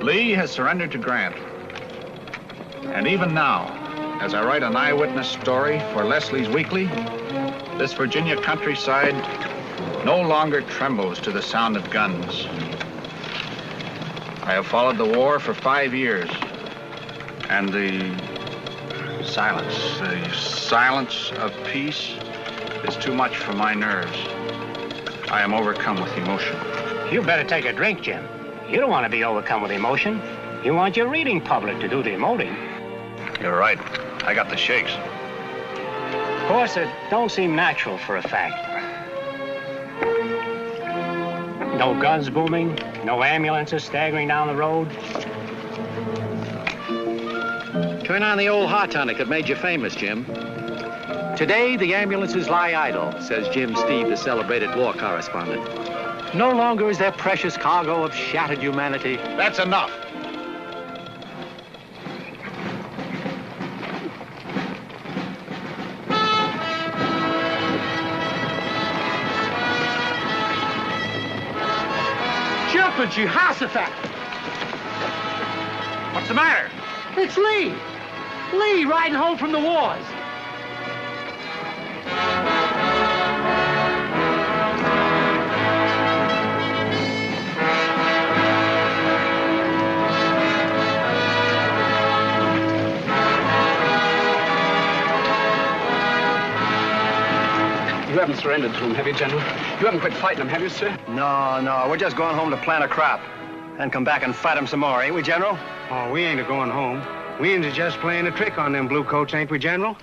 Lee has surrendered to Grant. And even now, as I write an eyewitness story for Leslie's Weekly, this Virginia countryside no longer trembles to the sound of guns. I have followed the war for 5 years, and the silence of peace is too much for my nerves. I am overcome with emotion. You better take a drink, Jim. You don't want to be overcome with emotion. You want your reading public to do the emoting. You're right. I got the shakes. Of course, it don't seem natural for a fact. No guns booming, no ambulances staggering down the road. Turn on the old hot tonic that made you famous, Jim. Today, the ambulances lie idle, says Jim Steed, the celebrated war correspondent. No longer is their precious cargo of shattered humanity. That's enough. Jumping Jehoshaphat! What's the matter? It's Lee! Lee riding home from the wars. You haven't surrendered to him, have you, General? You haven't quit fighting him, have you, sir? No, we're just going home to plant a crop and come back and fight him some more, ain't we, General? Oh, we ain't a-going home. We ain't just playing a trick on them blue coats, ain't we, General?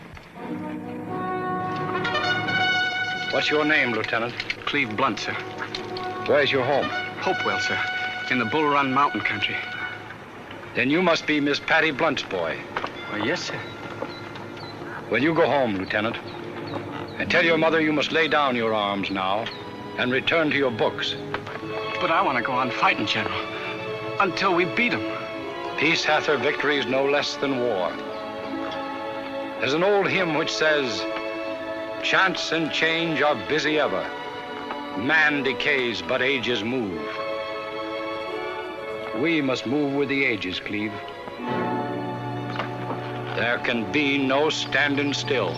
What's your name, Lieutenant? Cleve Blunt, sir. Where's your home? Hopewell, sir. In the Bull Run Mountain country. Then you must be Miss Patty Blunt's boy. Oh, yes, sir. Well, you go home, Lieutenant. And tell your mother you must lay down your arms now and return to your books. But I want to go on fighting, General, until we beat them. Peace hath her victories no less than war. There's an old hymn which says, chance and change are busy ever. Man decays, but ages move. We must move with the ages, Cleve. There can be no standing still.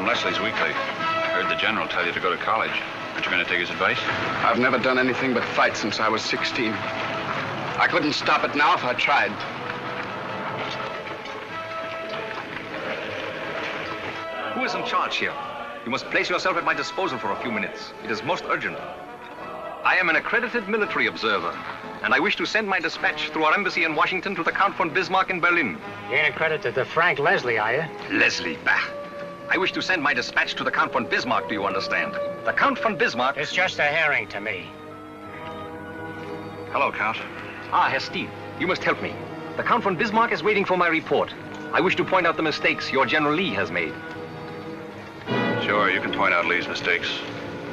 Leslie's Weekly. I heard the General tell you to go to college. Aren't you going to take his advice? I've never done anything but fight since I was 16. I couldn't stop it now if I tried. Who is in charge here? You must place yourself at my disposal for a few minutes. It is most urgent. I am an accredited military observer, and I wish to send my dispatch through our embassy in Washington to the Count von Bismarck in Berlin. You ain't accredited to Frank Leslie, are you? Leslie, bah. I wish to send my dispatch to the Count von Bismarck, do you understand? The Count von Bismarck... It's just a herring to me. Hello, Count. Ah, Herr Steed, you must help me. The Count von Bismarck is waiting for my report. I wish to point out the mistakes your General Lee has made. Sure, you can point out Lee's mistakes.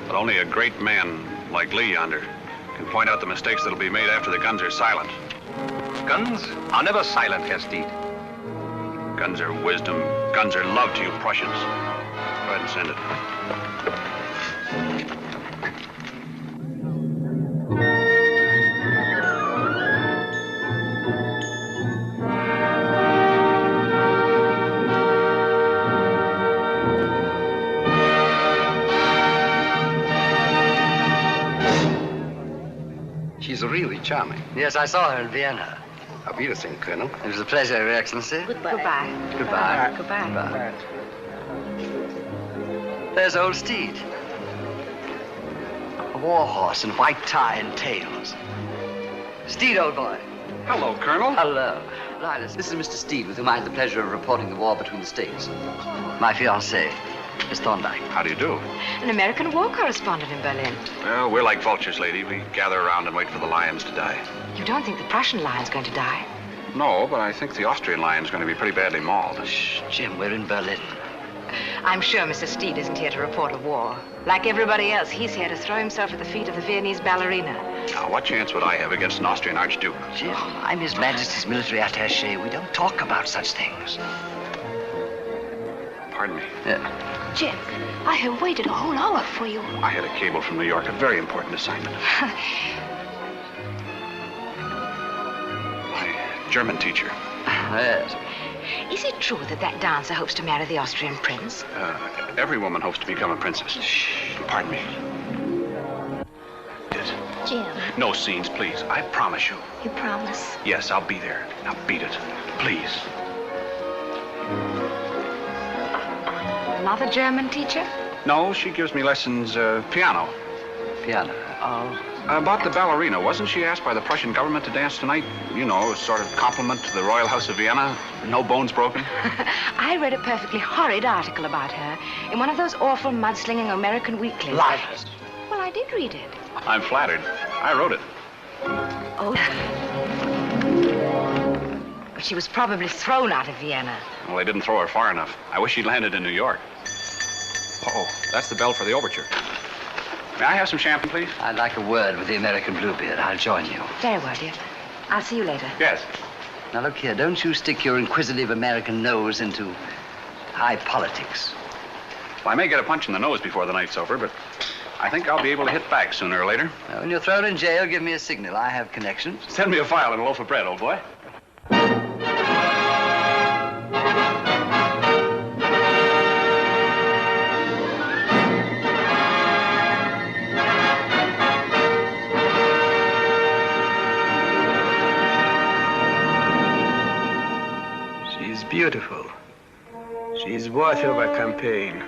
But only a great man like Lee yonder can point out the mistakes that'll be made after the guns are silent. Guns are never silent, Herr Steed. Guns are wisdom. Guns are love to you Prussians. Go ahead and send it. She's really charming. Yes, I saw her in Vienna. Auf Wiedersehen, Colonel. It was a pleasure, Your Excellency. Goodbye. Goodbye. Goodbye. Goodbye. There's old Steed. A war horse in white tie and tails. Steed, old boy. Hello, Colonel. Hello. Linus, this is Mr. Steed, with whom I had the pleasure of reporting the war between the states. My fiancée. Miss Thorndyke. How do you do? An American war correspondent in Berlin. Well, we're like vultures, lady. We gather around and wait for the lions to die. You don't think the Prussian lion's going to die? No, but I think the Austrian lion's going to be pretty badly mauled. Shh, Jim, we're in Berlin. I'm sure Mr. Steed isn't here to report a war. Like everybody else, he's here to throw himself at the feet of the Viennese ballerina. Now, what chance would I have against an Austrian archduke? Jim, I'm His Majesty's military attaché. We don't talk about such things. Pardon me. Yeah. Jim, I have waited a whole hour for you. I had a cable from New York, a very important assignment. My German teacher. Yes. Is it true that that dancer hopes to marry the Austrian prince? Every woman hopes to become a princess. Shh. Pardon me. Jim. No scenes, please. I promise you. You promise? Yes, I'll be there. Now beat it. Please. Another German teacher? No, she gives me lessons, piano. Piano. Oh. About the ballerina, wasn't she asked by the Prussian government to dance tonight? You know, a sort of compliment to the Royal House of Vienna. No bones broken. I read a perfectly horrid article about her in one of those awful mudslinging American weeklies. Liars. Well, I did read it. I'm flattered. I wrote it. Oh. But she was probably thrown out of Vienna. Well, they didn't throw her far enough. I wish she'd landed in New York. Uh-oh, that's the bell for the overture. May I have some champagne, please? I'd like a word with the American Bluebeard. I'll join you. Very well, dear. I'll see you later. Yes. Now, look here. Don't you stick your inquisitive American nose into high politics. Well, I may get a punch in the nose before the night's over, but I think I'll be able to hit back sooner or later. Now, when you're thrown in jail, give me a signal. I have connections. Send me a file and a loaf of bread, old boy. She's beautiful. She's worth of a campaign.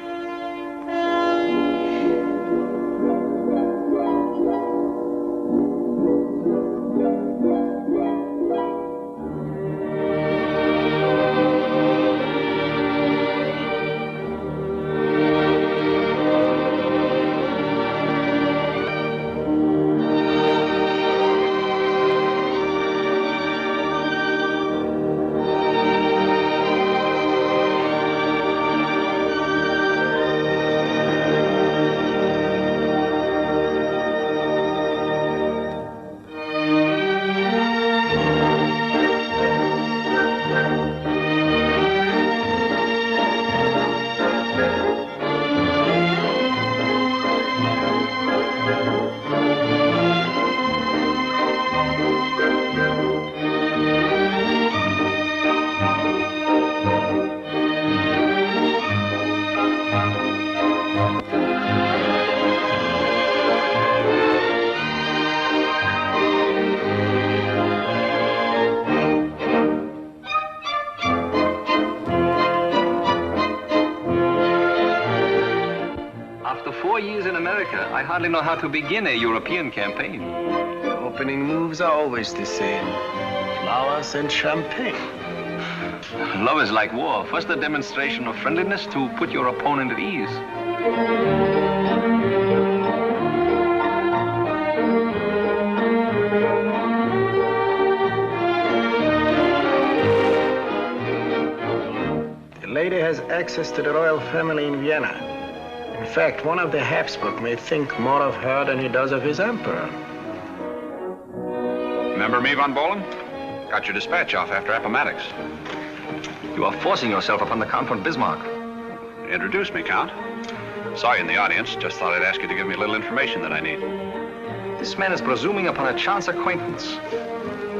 I hardly know how to begin a European campaign. The opening moves are always the same. Flowers and champagne. Love is like war. First a demonstration of friendliness to put your opponent at ease. The lady has access to the royal family in Vienna. In fact, one of the Habsburg may think more of her than he does of his emperor. Remember me, von Bohlen? Got your dispatch off after Appomattox. You are forcing yourself upon the Count von Bismarck. Introduce me, Count. Saw you in the audience. Just thought I'd ask you to give me a little information that I need. This man is presuming upon a chance acquaintance.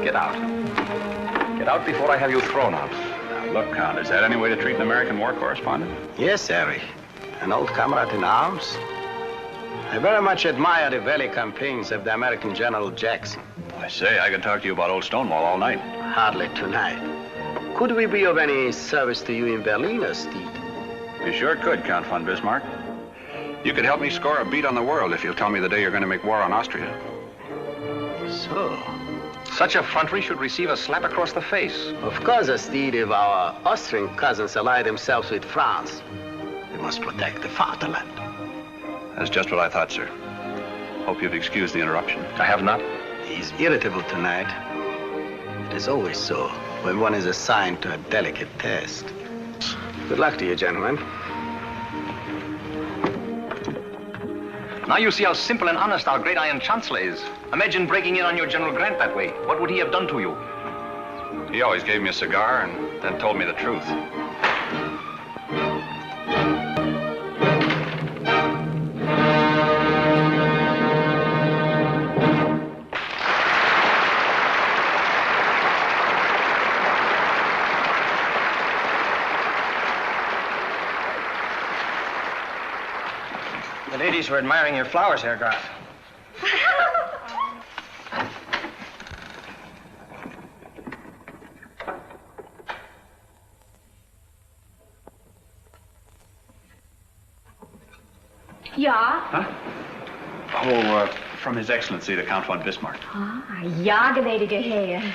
Get out. Get out before I have you thrown out. Now, look, Count, is that any way to treat an American war correspondent? Yes, Harry. An old comrade in arms. I very much admire the valley campaigns of the American General Jackson. I say, I could talk to you about old Stonewall all night. Hardly tonight. Could we be of any service to you in Berlin, Steed? You sure could, Count von Bismarck. You could help me score a beat on the world if you'll tell me the day you're going to make war on Austria. So? Such effrontery should receive a slap across the face. Of course, Steed, if our Austrian cousins ally themselves with France, the We must protect the fatherland. That's just what I thought, sir. Hope you've excused the interruption. I have not. He's irritable tonight. It is always so when one is assigned to a delicate task. Good luck to you, gentlemen. Now you see how simple and honest our great Iron Chancellor is. Imagine breaking in on your General Grant that way. What would he have done to you? He always gave me a cigar and then told me the truth. The ladies were admiring your flowers, Herr Graf. Ja? Huh? Oh, from His Excellency, the Count von Bismarck. Ah, ja, gnädiger Herr.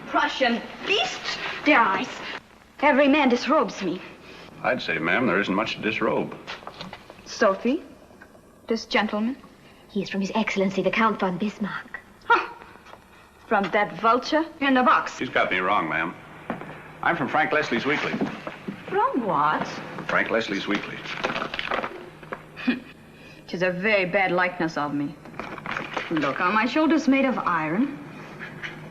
Prussian beast, their eyes. Every man disrobes me. I'd say, ma'am, there isn't much to disrobe. Sophie, this gentleman? He is from His Excellency, the Count von Bismarck. Huh. From that vulture in the box. She's got me wrong, ma'am. I'm from Frank Leslie's Weekly. From what? Frank Leslie's Weekly. Tis a very bad likeness of me. Look, are my shoulders made of iron?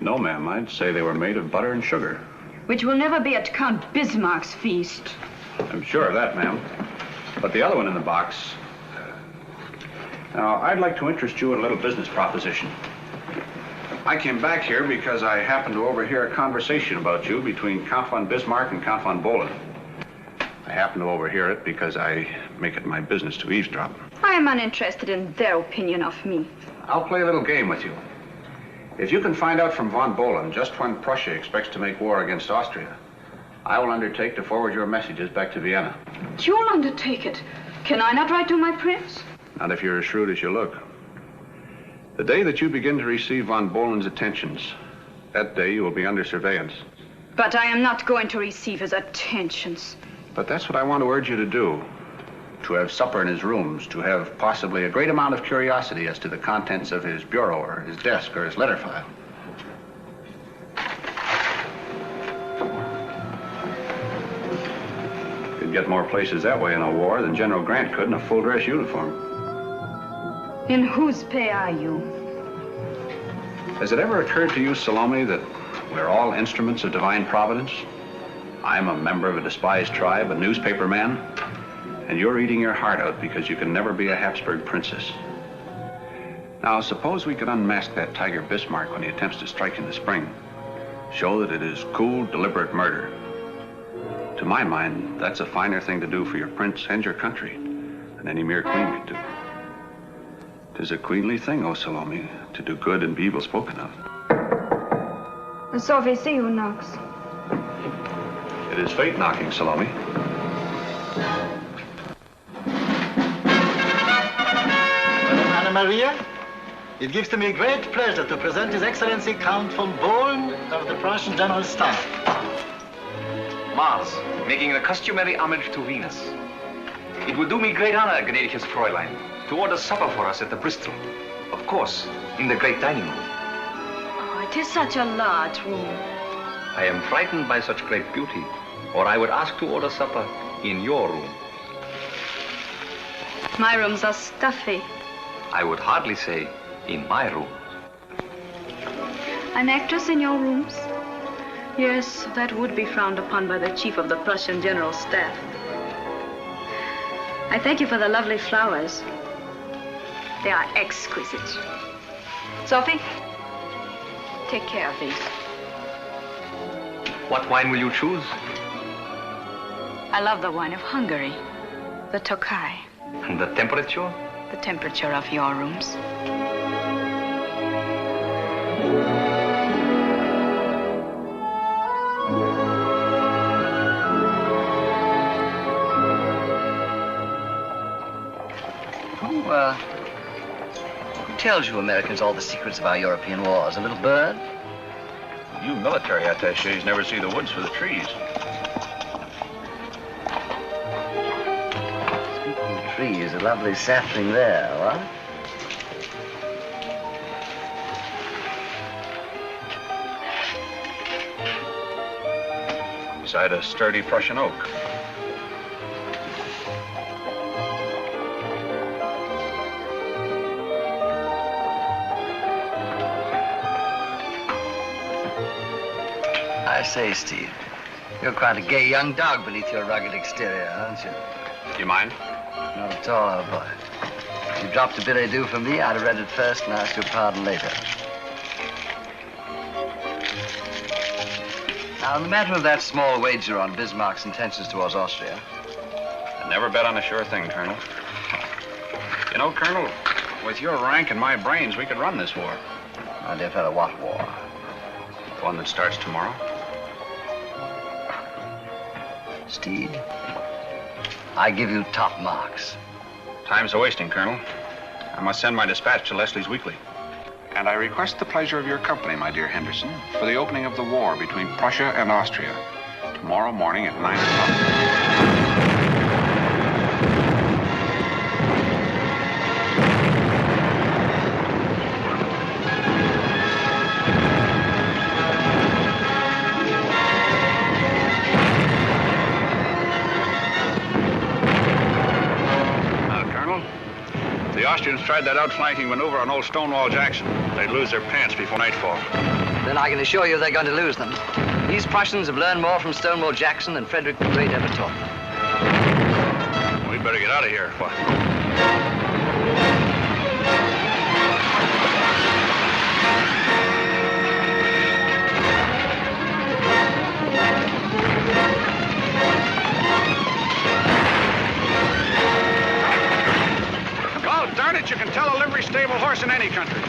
No, ma'am, I'd say they were made of butter and sugar. Which will never be at Count Bismarck's feast. I'm sure of that, ma'am. But the other one in the box... Now, I'd like to interest you in a little business proposition. I came back here because I happened to overhear a conversation about you between Count von Bismarck and Count von Bohlen. I happened to overhear it because I make it my business to eavesdrop. I am uninterested in their opinion of me. I'll play a little game with you. If you can find out from von Bohlen just when Prussia expects to make war against Austria, I will undertake to forward your messages back to Vienna. You'll undertake it. Can I not write to my prince? Not if you're as shrewd as you look. The day that you begin to receive von Bohlen's attentions, that day you will be under surveillance. But I am not going to receive his attentions. But that's what I want to urge you to do. To have supper in his rooms, to have possibly a great amount of curiosity as to the contents of his bureau or his desk or his letter file. Could get more places that way in a war than General Grant could in a full-dress uniform. In whose pay are you? Has it ever occurred to you, Salome, that we're all instruments of divine providence? I'm a member of a despised tribe, a newspaper man, and you're eating your heart out because you can never be a Habsburg princess. Now, suppose we could unmask that Tiger Bismarck when he attempts to strike in the spring. Show that it is cool, deliberate murder. To my mind, that's a finer thing to do for your prince and your country than any mere queen could do. 'Tis a queenly thing, O Salome, to do good and be evil spoken of. Sophie, see who knocks. It is fate knocking, Salome. Madam Anna Maria, it gives to me great pleasure to present His Excellency Count von Bohlen of the Prussian General Staff. Mars, making the customary homage to Venus. It would do me great honor, gnädiges Fräulein, to order supper for us at the Bristol. Of course, in the great dining room. Oh, it is such a large room. I am frightened by such great beauty, or I would ask to order supper in your room. My rooms are stuffy. I would hardly say in my room. An actress in your rooms? Yes, that would be frowned upon by the chief of the Prussian General Staff. I thank you for the lovely flowers. They are exquisite. Sophie, take care of these. What wine will you choose? I love the wine of Hungary, the Tokai. And the temperature? The temperature of your rooms. tells you Americans all the secrets of our European wars? A little bird? You military attachés never see the woods for the trees. Speaking of trees, a lovely sapling there, what? Beside a sturdy Prussian oak. I say, Steed, you're quite a gay young dog beneath your rugged exterior, aren't you? Do you mind? Not at all, old boy. If you dropped a billet doux for me, I'd have read it first and asked your pardon later. Now, in the matter of that small wager on Bismarck's intentions towards Austria. I never bet on a sure thing, Colonel. You know, Colonel, with your rank and my brains, we could run this war. My dear fellow, what war? The one that starts tomorrow. Steed, I give you top marks. Time's a-wasting, Colonel. I must send my dispatch to Leslie's Weekly. And I request the pleasure of your company, my dear Henderson, for the opening of the war between Prussia and Austria, tomorrow morning at 9 o'clock. The Austrians tried that outflanking maneuver on old Stonewall Jackson. They'd lose their pants before nightfall. Then I can assure you they're going to lose them. These Prussians have learned more from Stonewall Jackson than Frederick the Great ever taught them. We'd better get out of here. What? Darn it, you can tell a livery stable horse in any country.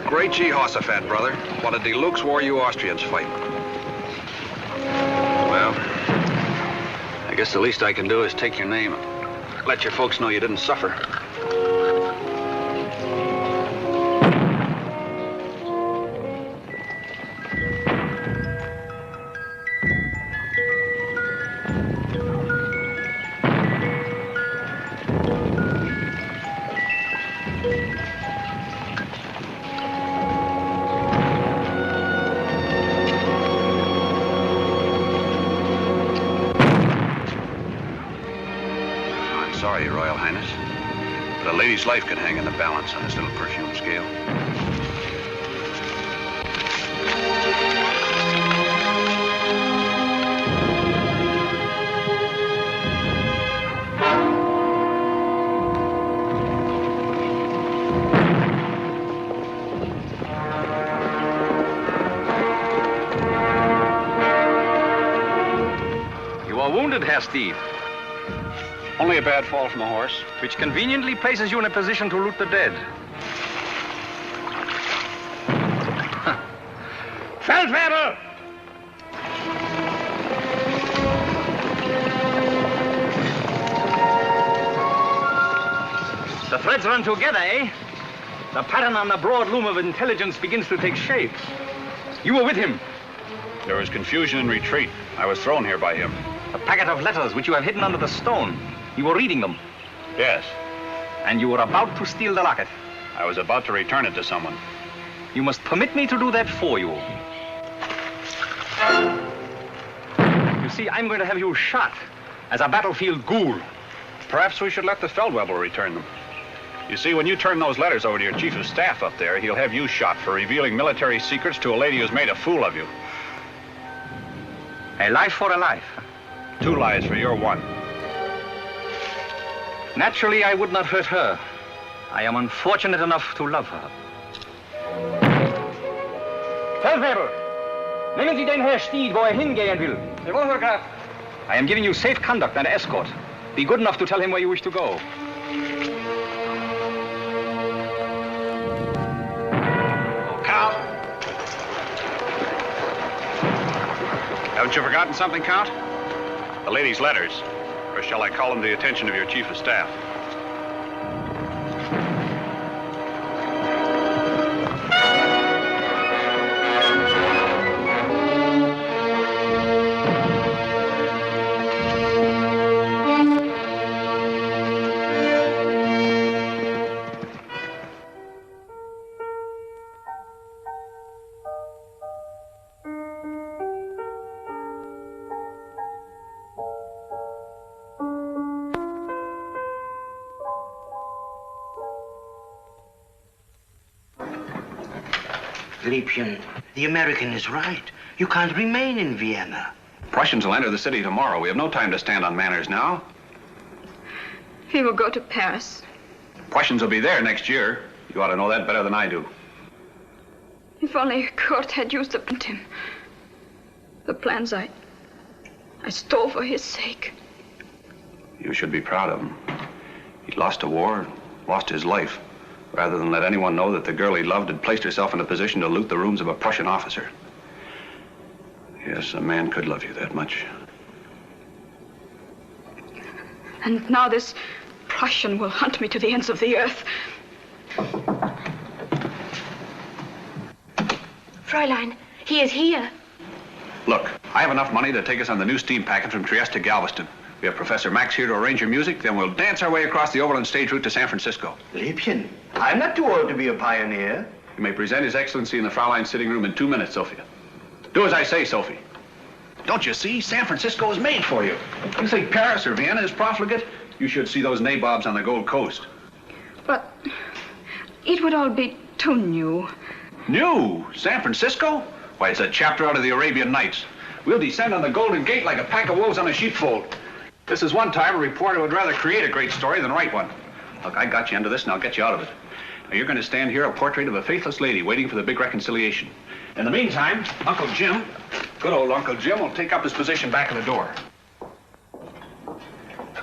Great Jehoshaphat, brother. What a deluxe war you Austrians fight. Well, I guess the least I can do is take your name and let your folks know you didn't suffer. Life can hang in the balance on this little perfume scale. You are wounded, Herr Steed. Only a bad fall from a horse. Which conveniently places you in a position to loot the dead. Feldwebel! The threads run together, eh? The pattern on the broad loom of intelligence begins to take shape. You were with him. There was confusion and retreat. I was thrown here by him. A packet of letters which you have hidden under the stone. You were reading them. Yes. And you were about to steal the locket. I was about to return it to someone. You must permit me to do that for you. You see, I'm going to have you shot as a battlefield ghoul. Perhaps we should let the Feldwebel return them. You see, when you turn those letters over to your chief of staff up there, he'll have you shot for revealing military secrets to a lady who's made a fool of you. A life for a life. 2 lives for your 1. Naturally, I would not hurt her. I am unfortunate enough to love her. Feldwebel, nehmen Sie den Herr Steed, wo hingehen will. Jawohl, Herr Graf. I am giving you safe conduct and escort. Be good enough to tell him where you wish to go. Count. Haven't you forgotten something, Count? The lady's letters. Or shall I call them to the attention of your chief of staff? Liebchen, the American is right. You can't remain in Vienna. Prussians will enter the city tomorrow. We have no time to stand on manners now. He will go to Paris. Prussians will be there next year. You ought to know that better than I do. If only Kurt had used against him. The plans I stole for his sake. You should be proud of him. He lost a war, lost his life, rather than let anyone know that the girl he loved had placed herself in a position to loot the rooms of a Prussian officer. Yes, a man could love you that much. And now this Prussian will hunt me to the ends of the earth. Fräulein, he is here. Look, I have enough money to take us on the new steam packet from Trieste to Galveston. We have Professor Max here to arrange your music, then we'll dance our way across the overland stage route to San Francisco. Liebchen, I'm not too old to be a pioneer. You may present His Excellency in the Fräulein's sitting room in 2 minutes, Sophia. Do as I say, Sophie. Don't you see? San Francisco is made for you. You think Paris or Vienna is profligate? You should see those nabobs on the Gold Coast. But it would all be too new. New? San Francisco? Why, it's a chapter out of the Arabian Nights. We'll descend on the Golden Gate like a pack of wolves on a sheepfold. This is one time a reporter would rather create a great story than write one. Look, I got you into this and I'll get you out of it. Now, you're going to stand here a portrait of a faithless lady waiting for the big reconciliation. In the meantime, Uncle Jim, good old Uncle Jim, will take up his position back of the door.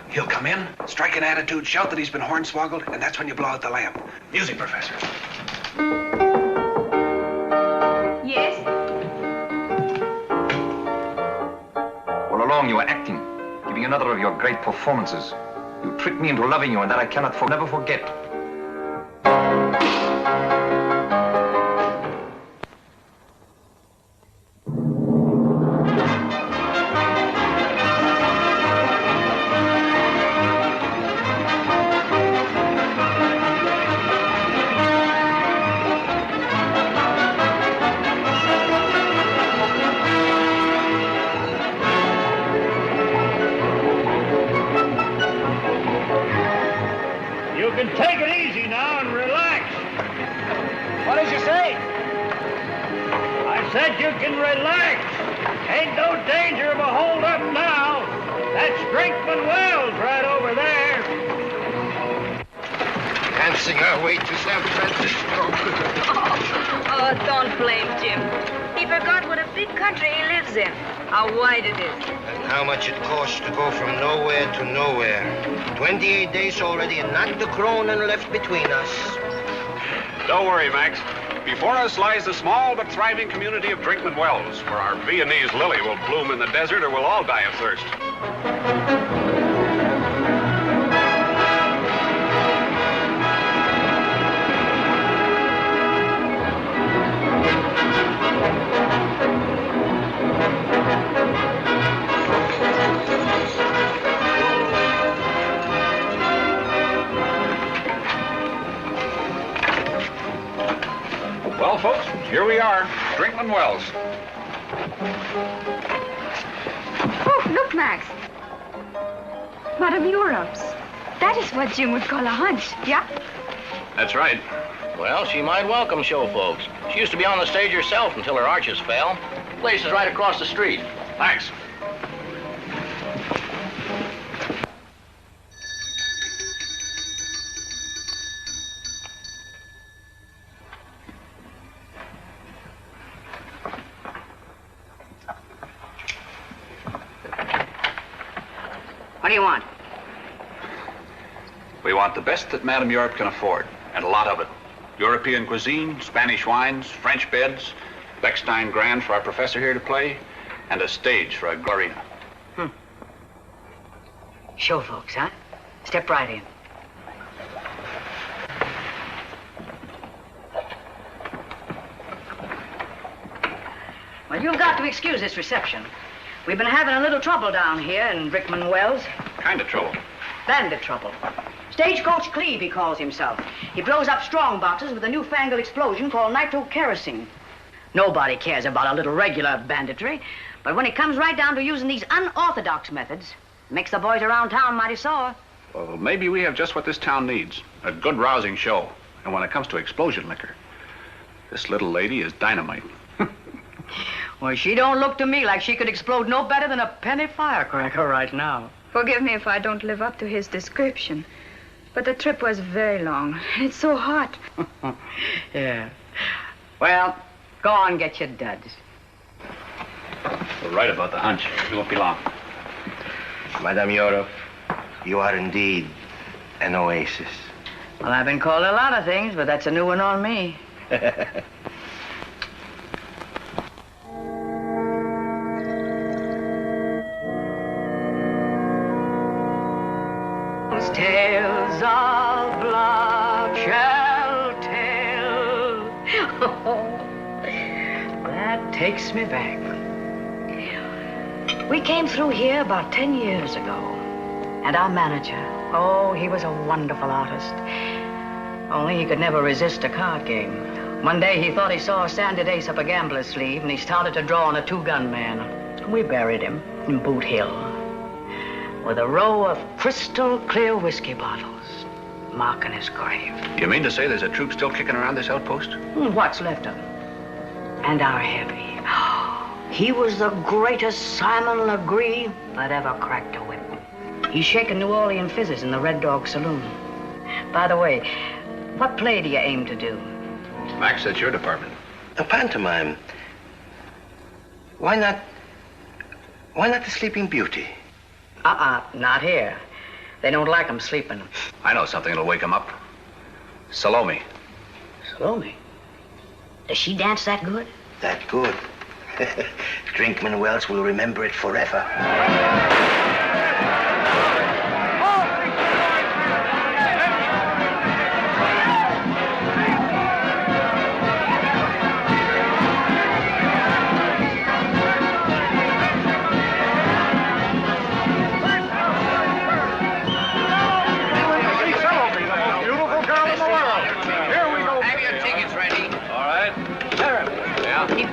He'll come in, strike an attitude, shout that he's been hornswoggled, and that's when you blow out the lamp. Music, Professor. Yes? All along you were acting, giving another of your great performances. You tricked me into loving you, and that I cannot never forget. Take it easy now and relax. What did you say? I said you can relax. Ain't no danger of a hold-up now. That's Brinkman Wells right over there. Dancing our way to San Francisco. Oh, don't blame Jim. He forgot what a big country he lives in, how wide it is. And how much it costs to go from nowhere to nowhere. 28 days already, and not the kronen left between us. Don't worry, Max. Before us lies the small but thriving community of Brinkman Wells, where our Viennese lily will bloom in the desert or we'll all die of thirst. Well, folks, here we are, Brinkman Wells. Oh, look, Max. Madame Europe's. That is what Jim would call a hunch, yeah? That's right. Well, she might welcome show folks. She used to be on the stage herself until her arches fell. The place is right across the street. Thanks. What do you want? We want the best that Madame Europe can afford, and a lot of it. European cuisine, Spanish wines, French beds, Bechstein Grand for our professor here to play, and a stage for a arena. Show folks, huh? Step right in. Well, you've got to excuse this reception. We've been having a little trouble down here in Brickman Wells. Kind of trouble. Bandit trouble. Stagecoach Cleve, he calls himself. He blows up strong boxes with a newfangled explosion called nitrokerosene. Nobody cares about a little regular banditry, but when it comes right down to using these unorthodox methods, it makes the boys around town mighty sore. Well, maybe we have just what this town needs. A good rousing show. And when it comes to explosion liquor, this little lady is dynamite. Well, she don't look to me like she could explode no better than a penny firecracker right now. Forgive me if I don't live up to his description, but the trip was very long. It's so hot. Yeah. Well, go on, get your duds. We're right about the hunch. We won't be long. Madame Europe, you are indeed an oasis. Well, I've been called a lot of things, but that's a new one on me. Tales of love shall tell. Oh, that takes me back. We came through here about 10 years ago, and our manager, oh, he was a wonderful artist. Only he could never resist a card game. One day he thought he saw a sanded ace up a gambler's sleeve, and he started to draw on a two-gun man. We buried him in Boot Hill with a row of crystal clear whiskey bottles marking his grave. You mean to say there's a troop still kicking around this outpost? What's left of him? And our heavy. He was the greatest Simon Legree that ever cracked a whip. He's shaking New Orleans fizzes in the Red Dog Saloon. By the way, what play do you aim to do? Max, that's your department. A pantomime. Why not the Sleeping Beauty? Not here. They don't like 'em sleeping. I know something that'll wake 'em up. Salome. Salome? Does she dance that good? That good. Drinkman Wells will remember it forever.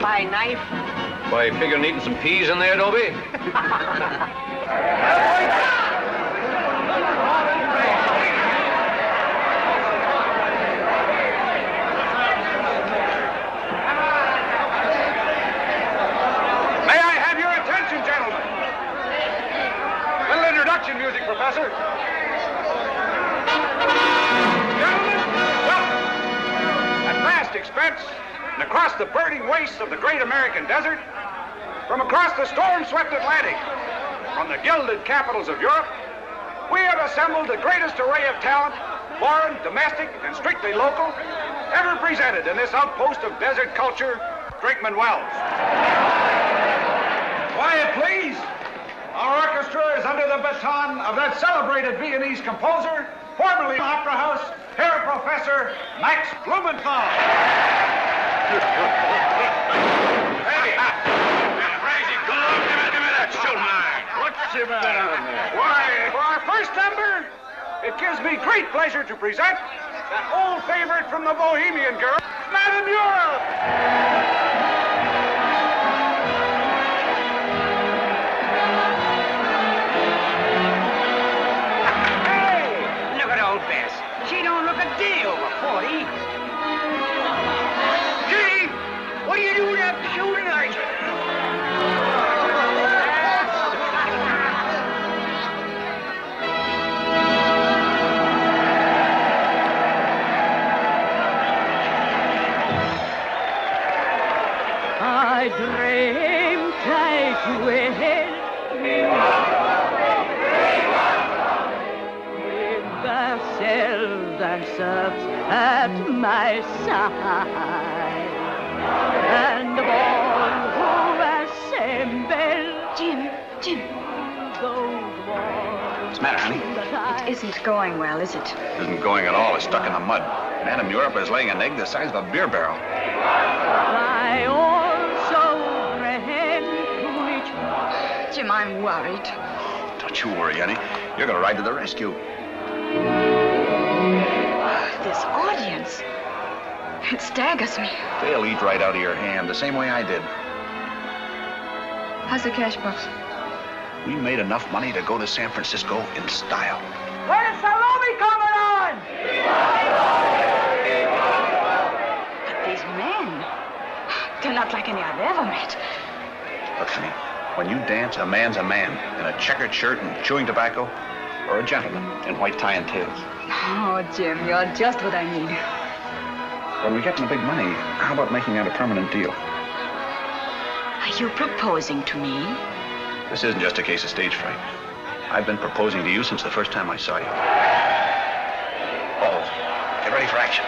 By knife? Why, you figure needing some peas in there, Dobie? May I have your attention, gentlemen? Little introduction music, Professor. Gentlemen, welcome. At vast expense, and across the burning wastes of the great American desert, from across the storm-swept Atlantic, from the gilded capitals of Europe, we have assembled the greatest array of talent, foreign, domestic, and strictly local, ever presented in this outpost of desert culture, Brickman Wells. Quiet, please. Our orchestra is under the baton of that celebrated Viennese composer, formerly Opera House, Herr Professor Max Blumenthal. Hey, crazy dog, give me that shoot mine. What's the matter? Why, for our first number, it gives me great pleasure to present that old favorite from the Bohemian girl, Madame Europe. Hey, to help me. With themselves and serfs at my side, and all who assemble. Jim. What's the matter, honey? It isn't going well, is it? It isn't going at all. It's stuck in the mud. Madam Europe is laying an egg the size of a beer barrel. I also pretend to reach. Jim, I'm worried. Don't you worry, honey. You're going to ride to the rescue. This audience. It staggers me. They'll eat right out of your hand, the same way I did. How's the cash box? We made enough money to go to San Francisco in style. Where's Salome coming on? But these men, they're not like any I've ever met. Look, honey, when you dance, a man's a man in a checkered shirt and chewing tobacco, or a gentleman in white tie and tails. Oh, Jim, you're just what I need. When we get the big money, how about making that a permanent deal? Are you proposing to me? This isn't just a case of stage fright. I've been proposing to you since the first time I saw you. Oh, get ready for action.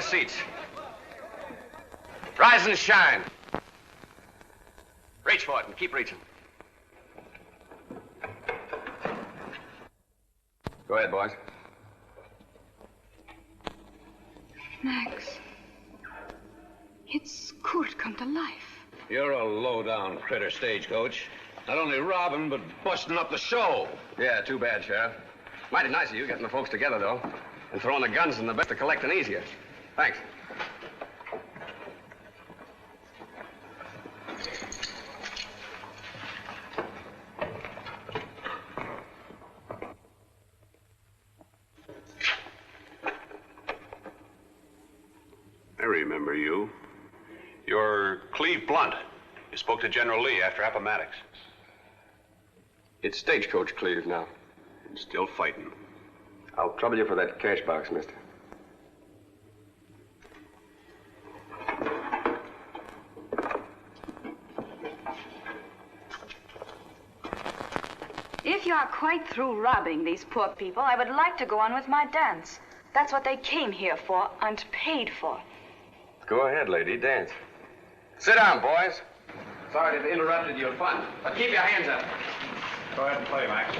Seats. Rise and shine. Reach for it and keep reaching. Go ahead, boys. Max, it's Kurt come to life. You're a low-down critter, Stagecoach. Not only robbing, but busting up the show. Yeah, too bad, Sheriff. Mighty nice of you getting the folks together, though, and throwing the guns in the best to collecting easier. Thanks. I remember you. You're Cleve Blunt. You spoke to General Lee after Appomattox. It's Stagecoach Cleve now. Still fighting. I'll trouble you for that cash box, mister. If you are quite through robbing these poor people, I would like to go on with my dance. That's what they came here for and paid for. Go ahead, lady, dance. Sit down, boys. Sorry to have interrupted your fun, but keep your hands up. Go ahead and play, Max.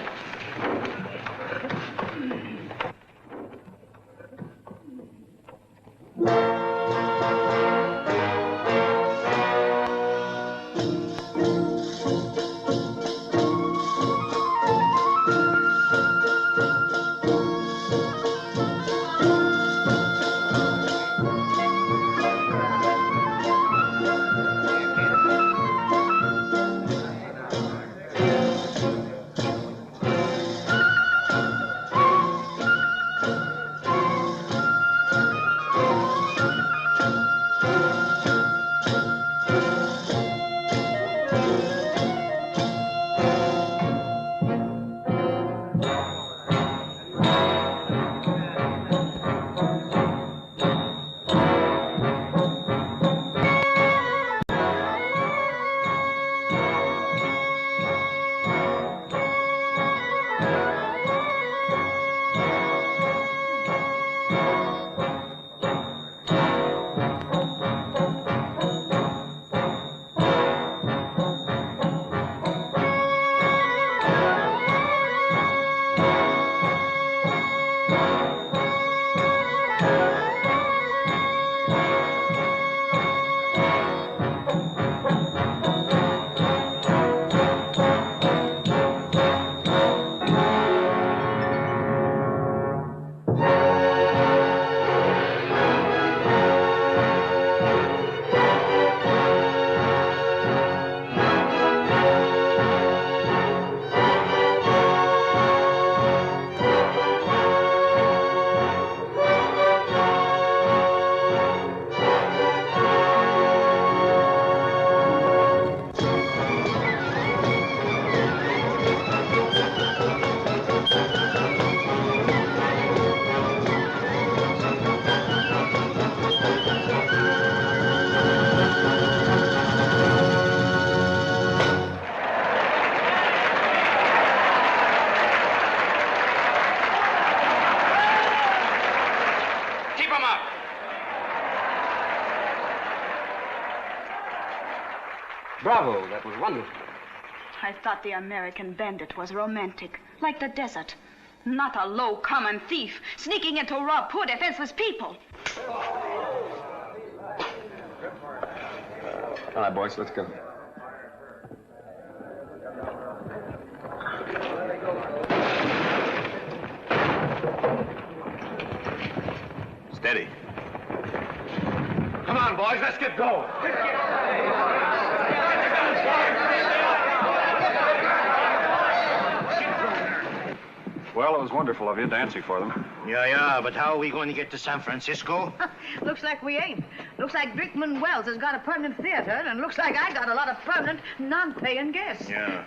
Bravo, that was wonderful. I thought the American bandit was romantic, like the desert. Not a low, common thief, sneaking in to rob poor, defenseless people. All right, boys, let's go. Steady. Come on, boys, let's get going. Well, it was wonderful of you dancing for them. Yeah, but how are we going to get to San Francisco? Looks like we ain't. Looks like Brickman Wells has got a permanent theater, and looks like I got a lot of permanent, non-paying guests. Yeah.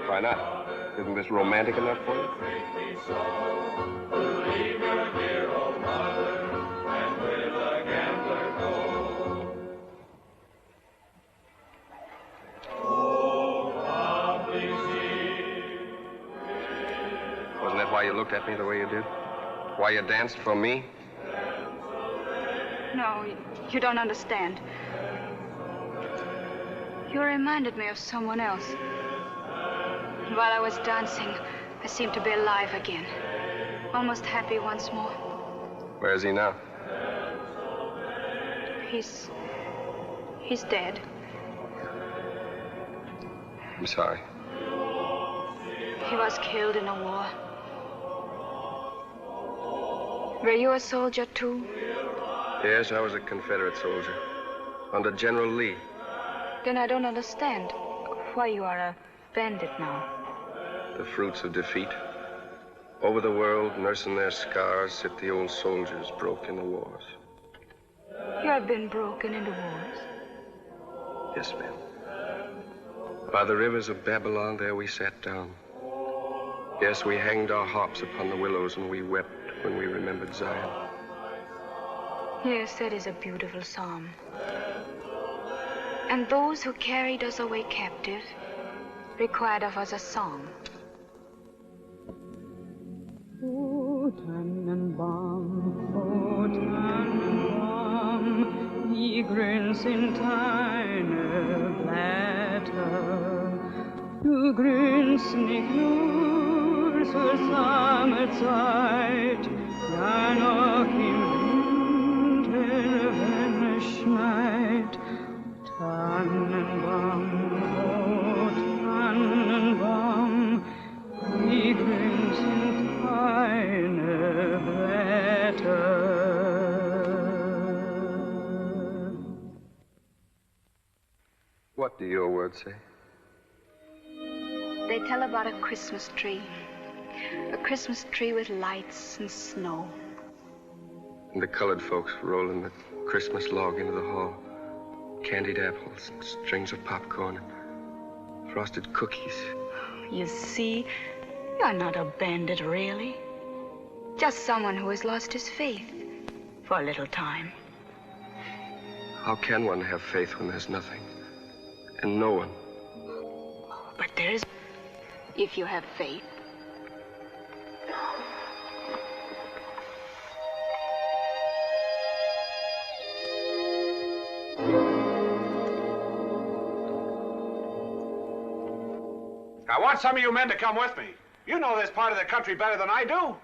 Why not? Isn't this romantic enough for you? Wasn't that why you looked at me the way you did? Why you danced for me? No, you don't understand. You reminded me of someone else. While I was dancing, I seem to be alive again. Almost happy once more. Where is he now? He's dead. I'm sorry. He was killed in a war. Were you a soldier too? Yes, I was a Confederate soldier. Under General Lee. Then I don't understand why you are a bandit now. The fruits of defeat. Over the world, nursing their scars, sit the old soldiers broke in the wars. You have been broken in the wars? Yes, ma'am. By the rivers of Babylon, there we sat down. Yes, we hanged our harps upon the willows, and we wept when we remembered Zion. Yes, that is a beautiful psalm. And those who carried us away captive required of us a song. O Tannenbaum, O Tannenbaum, die grün sind deine Blätter. Du grünst nicht nur zur Sommerzeit, ja noch im Winter, wenn es schneit. Tannenbaum, O Tannenbaum, wie grün sind deine Blätter. What do your words say? They tell about a Christmas tree. A Christmas tree with lights and snow. And the colored folks rolling the Christmas log into the hall. Candied apples and strings of popcorn and frosted cookies. You see, you're not a bandit, really. Just someone who has lost his faith for a little time. How can one have faith when there's nothing? And no one? But there's... if you have faith. I want some of you men to come with me. You know this part of the country better than I do.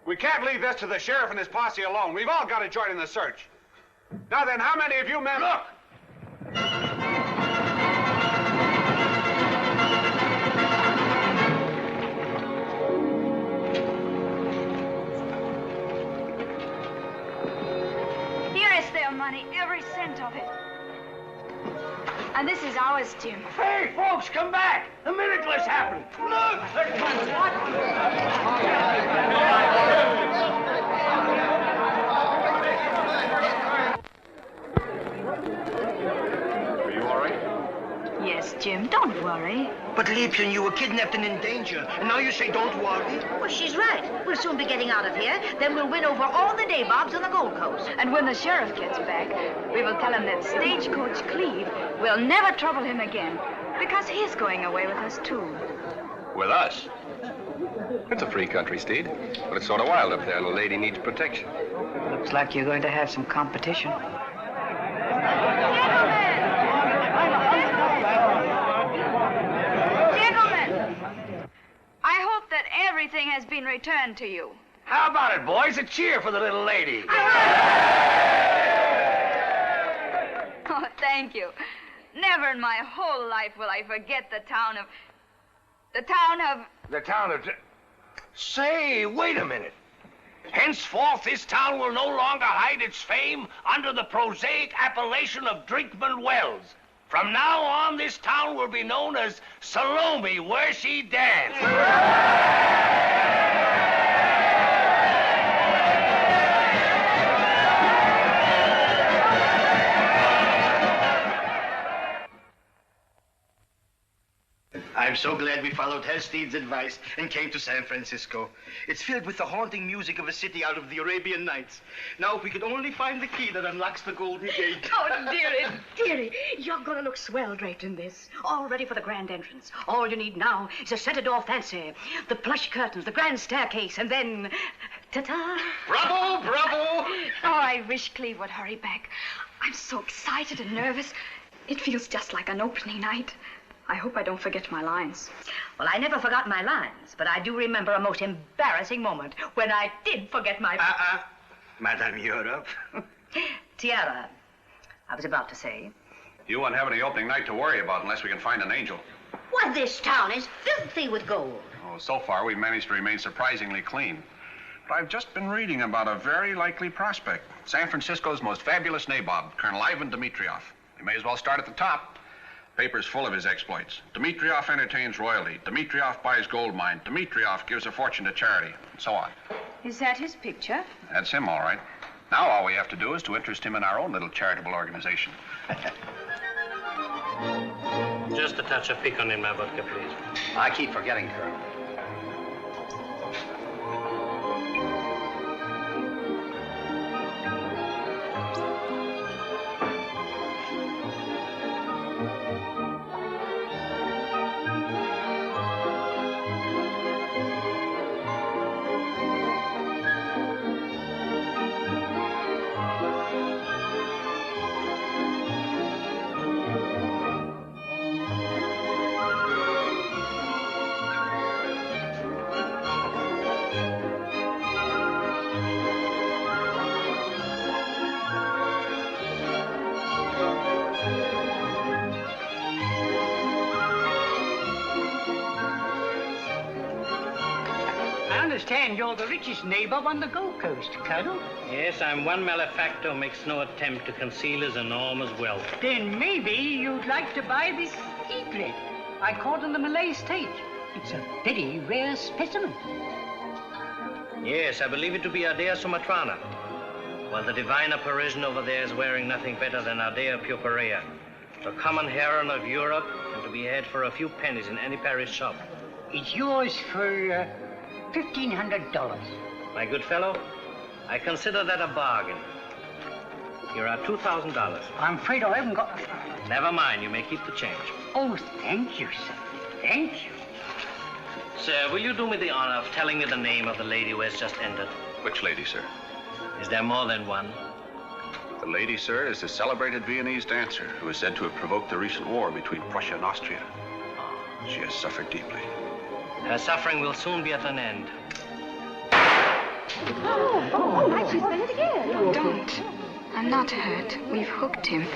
We can't leave this to the sheriff and his posse alone. We've all got to join in the search. Now then, how many of you men... Look! Here is their money, every cent of it. And this is ours, Jim. Hey, folks, come back! The miracle's happened. Look! Are you all right? Yes, Jim, don't worry. But, Liebchen, you were kidnapped and in danger, and now you say don't worry? Well, she's right. We'll soon be getting out of here. Then we'll win over all the nabobs on the Gold Coast. And when the sheriff gets back, we will tell him that Stagecoach Cleve will never trouble him again, because he's going away with us, too. With us? It's a free country, Steed. But it's sort of wild up there, and a lady needs protection. Looks like you're going to have some competition. I hope that everything has been returned to you. How about it, boys? A cheer for the little lady. Oh, thank you. Never in my whole life will I forget the town of... Say, wait a minute. Henceforth, this town will no longer hide its fame under the prosaic appellation of Drinkman Wells. From now on, this town will be known as Salome Where She Danced. I'm so glad we followed Herr Steed's advice and came to San Francisco. It's filled with the haunting music of a city out of the Arabian Nights. Now, if we could only find the key that unlocks the Golden Gate. Oh, dearie, dearie, you're going to look swell draped in this. All ready for the grand entrance. All you need now is a center door fancy, the plush curtains, the grand staircase, and then... ta-ta! Bravo, bravo! Oh, I wish Cleve would hurry back. I'm so excited and nervous. It feels just like an opening night. I hope I don't forget my lines. Well, I never forgot my lines, but I do remember a most embarrassing moment when I did forget my... Madame Europe. Tiara, I was about to say. You won't have any opening night to worry about unless we can find an angel. Why, this town is filthy with gold. Oh, so far, we've managed to remain surprisingly clean. But I've just been reading about a very likely prospect. San Francisco's most fabulous nabob, Colonel Ivan Dimitrioff. We may as well start at the top. Paper's full of his exploits. Dimitrioff entertains royalty. Dimitrioff buys gold mine. Dimitrioff gives a fortune to charity, and so on. Is that his picture? That's him, all right. Now all we have to do is to interest him in our own little charitable organization. Just a touch of piquant in my vodka, please. I keep forgetting, Colonel. You're the richest nabob on the Gold Coast, Colonel. Yes, I'm one malefactor who makes no attempt to conceal his enormous wealth. Then maybe you'd like to buy this egret I caught in the Malay state. It's a very rare specimen. Yes, I believe it to be Ardea sumatrana. While the diviner Parisian over there is wearing nothing better than Ardea purpurea, the common heron of Europe, and to be had for a few pennies in any Paris shop. It's yours for $1,500. My good fellow, I consider that a bargain. Here are $2,000. I'm afraid I haven't got... Never mind, you may keep the change. Oh, thank you, sir. Thank you. Sir, will you do me the honor of telling me the name of the lady who has just entered? Which lady, sir? Is there more than one? The lady, sir, is the celebrated Viennese dancer who is said to have provoked the recent war between Prussia and Austria. She has suffered deeply. Her suffering will soon be at an end. Oh, she's done it again. Don't. I'm not hurt. We've hooked him.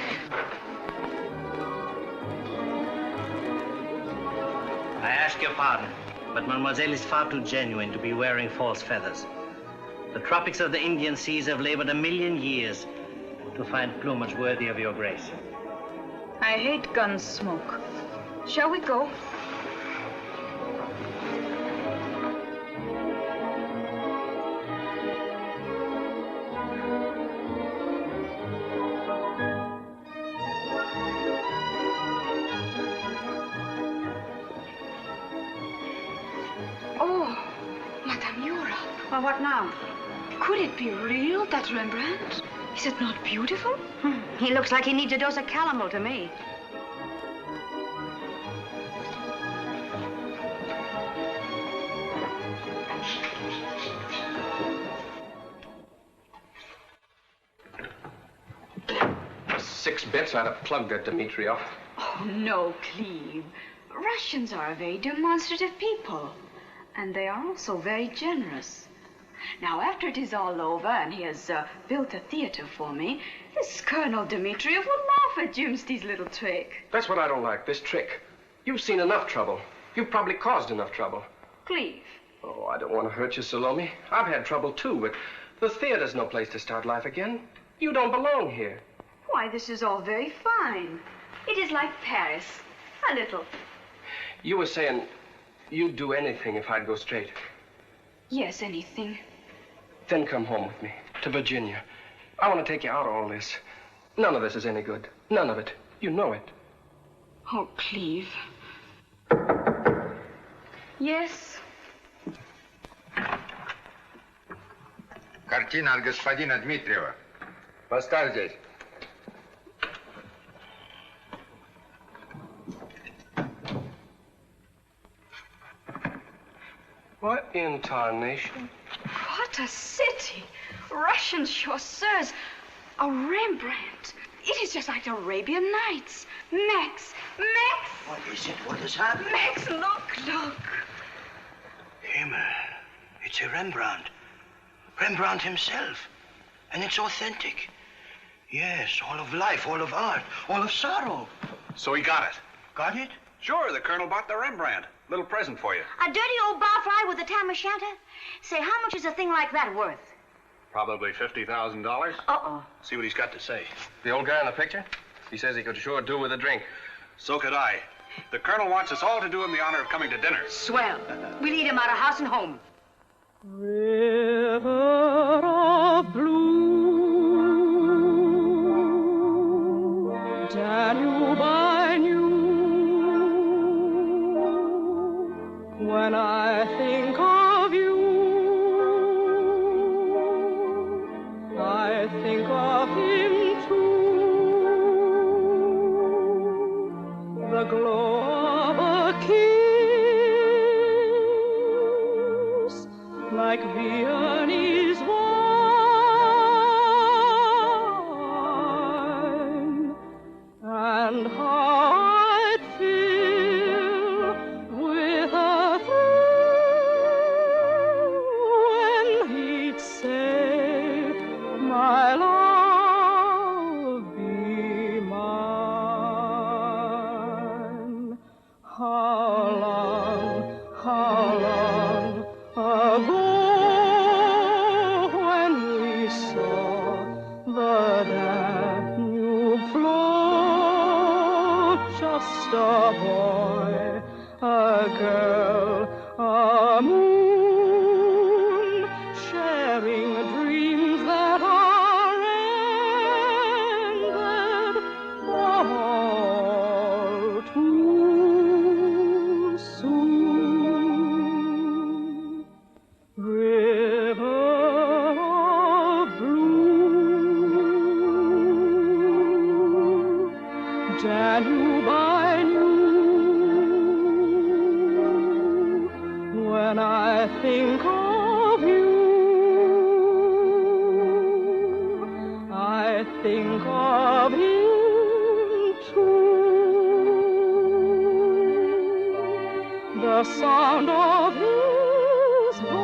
I ask your pardon, but Mademoiselle is far too genuine to be wearing false feathers. The tropics of the Indian seas have labored 1,000,000 years to find plumage worthy of your grace. I hate gun smoke. Shall we go? Well, what now? Could it be real, that Rembrandt? Is it not beautiful? He looks like he needs a dose of calomel to me. $6 bets I'd have plugged that Dimitrioff. Oh, no, Cleve. Russians are a very demonstrative people. And they are also very generous. Now, after it is all over and he has built a theater for me, this Colonel Dimitrioff will laugh at Jim Steed's little trick. That's what I don't like, this trick. You've seen enough trouble. You've probably caused enough trouble. Cleve. Oh, I don't want to hurt you, Salome. I've had trouble, too, but the theater's no place to start life again. You don't belong here. Why, this is all very fine. It is like Paris. A little. You were saying you'd do anything if I'd go straight. Yes, anything. Then come home with me, to Virginia. I want to take you out of all this. None of this is any good. None of it. You know it. Oh, Cleve. Yes? Картина от господина Дмитриева. Поставь здесь. What in tarnation? What a city! Russian chasseurs, a Rembrandt. It is just like the Arabian Nights. Max, Max! What is it? What has happened? Max, look. Himmel. It's a Rembrandt. Rembrandt himself. And it's authentic. Yes, all of life, all of art, all of sorrow. So he got it? Got it? Sure, the Colonel bought the Rembrandt. Little present for you. A dirty old barfly with a tam o'shanter? Say, how much is a thing like that worth? Probably $50,000. Uh-oh. See what he's got to say. The old guy in the picture? He says he could sure do with a drink. So could I. The Colonel wants us all to do him the honor of coming to dinner. Swell. We'll eat him out of house and home. River of blue, Danube I knew. When I think of you, I think of him too. The glow of a kiss, like Viennese wine, and how I'd feel with a thrill when he'd say, my love, be mine. How long ago when we saw the Danube flow, just a boy, a girl, a moon, sharing dreams that are ended all too soon. River of blue, Danube I knew. When I think of you, I think of him too. The sound of his voice,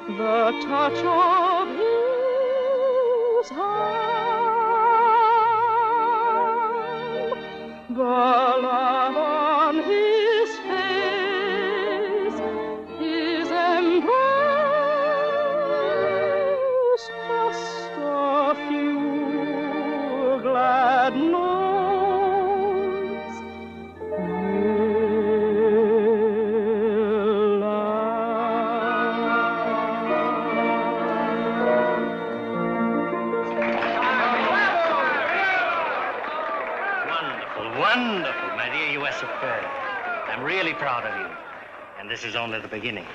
the touch of his hand, the love on his face, his embrace, just a few glad notes will Wonderful, my dear. You are superb. I'm really proud of you. And this is only the beginning.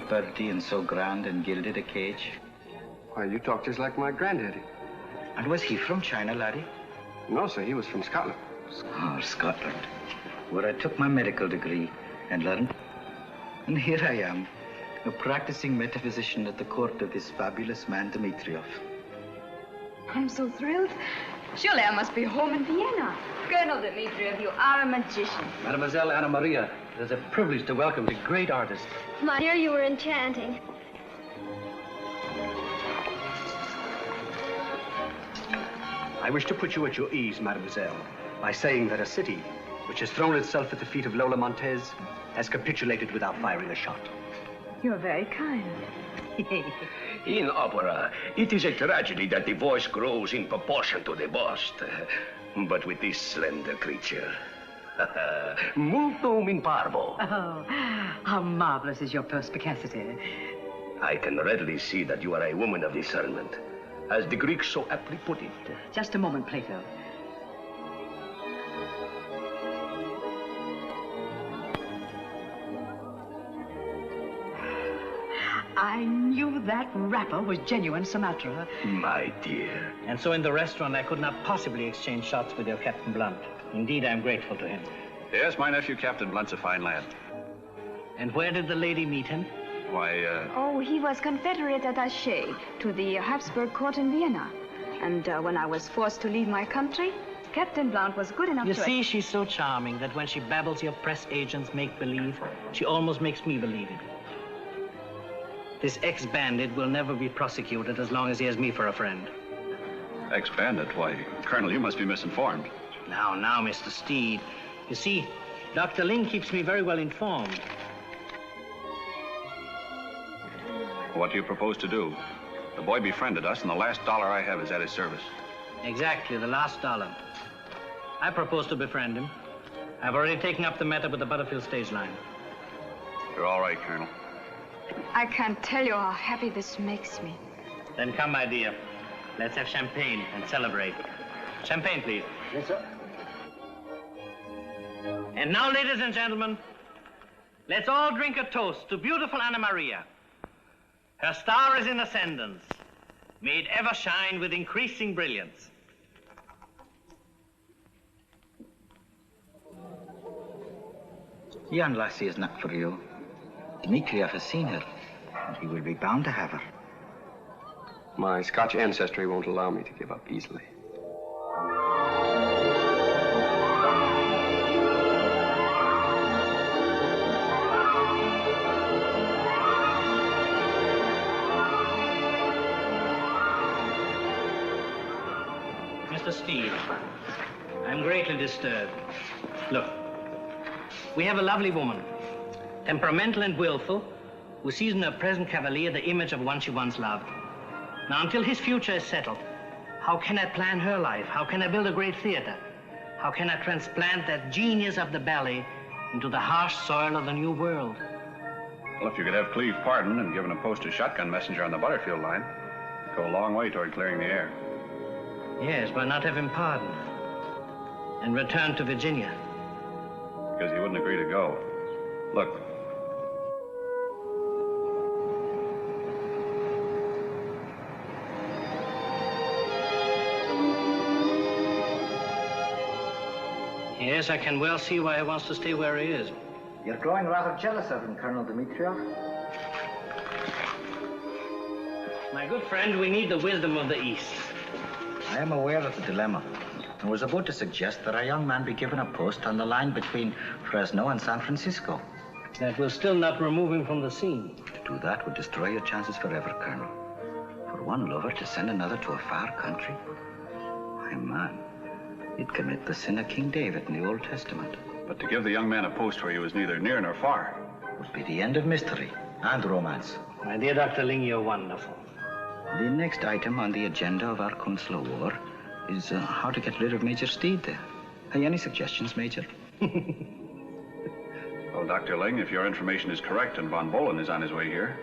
Pretty and so grand and gilded a cage. Why, you talk just like my granddaddy. And was he from China, laddie? No, sir, he was from Scotland. Oh, Scotland, where I took my medical degree and learned. And here I am, a practicing metaphysician at the court of this fabulous man, Dmitriev. I'm so thrilled. Surely I must be home in Vienna. Colonel Dmitriev, you are a magician. Mademoiselle Anna Maria, it is a privilege to welcome the great artist. My dear, you were enchanting. I wish to put you at your ease, mademoiselle, by saying that a city which has thrown itself at the feet of Lola Montez has capitulated without firing a shot. You're very kind. In opera, it is a tragedy that the voice grows in proportion to the bust. But with this slender creature, multum in parvo. Oh, how marvelous is your perspicacity. I can readily see that you are a woman of discernment, as the Greeks so aptly put it. Just a moment, Plato. I knew that rapper was genuine Sumatra. My dear. And so in the restaurant, I could not possibly exchange shots with your Captain Blunt. Indeed, I'm grateful to him. Yes, my nephew, Captain Blunt's a fine lad. And where did the lady meet him? Why, Oh, he was Confederate attaché to the Habsburg court in Vienna. And when I was forced to leave my country, Captain Blunt was good enough You to... see, she's so charming that when she babbles your press agents make-believe, she almost makes me believe it. This ex-bandit will never be prosecuted as long as he has me for a friend. ex-bandit? Why, Colonel, you must be misinformed. Now, Mr. Steed. You see, Dr. Ling keeps me very well informed. What do you propose to do? The boy befriended us, and the last dollar I have is at his service. Exactly, the last dollar. I propose to befriend him. I've already taken up the matter with the Butterfield stage line. You're all right, Colonel. I can't tell you how happy this makes me. Then come, my dear. Let's have champagne and celebrate. Champagne, please. Yes, sir. And now, ladies and gentlemen, let's all drink a toast to beautiful Anna Maria. Her star is in ascendance. May it ever shine with increasing brilliance. Young lassie is not for you. Dmitriev has seen her, and he will be bound to have her. My Scotch ancestry won't allow me to give up easily. Mr. Steed, I'm greatly disturbed. Look, we have a lovely woman, temperamental and willful, who sees in her present cavalier the image of one she once loved. Now, until his future is settled, how can I plan her life? How can I build a great theater? How can I transplant that genius of the ballet into the harsh soil of the New World? Well, if you could have Cleve pardoned and given a post as shotgun messenger on the Butterfield line, it'd go a long way toward clearing the air. Yes, why not have him pardoned and return to Virginia? Because he wouldn't agree to go. Look. Yes, I can well see why he wants to stay where he is. You're growing rather jealous of him, Colonel Dmitriev. My good friend, we need the wisdom of the East. I am aware of the dilemma, and was about to suggest that a young man be given a post on the line between Fresno and San Francisco. That will still not remove him from the scene. To do that would destroy your chances forever, Colonel. For one lover to send another to a far country? My man, he'd commit the sin of King David in the Old Testament. But to give the young man a post where he was neither near nor far would be the end of mystery and romance. My dear Dr. Ling, you're wonderful. The next item on the agenda of our consular war is how to get rid of Major Steed there. Any suggestions, Major? Well, Dr. Ling, if your information is correct and von Bohlen is on his way here,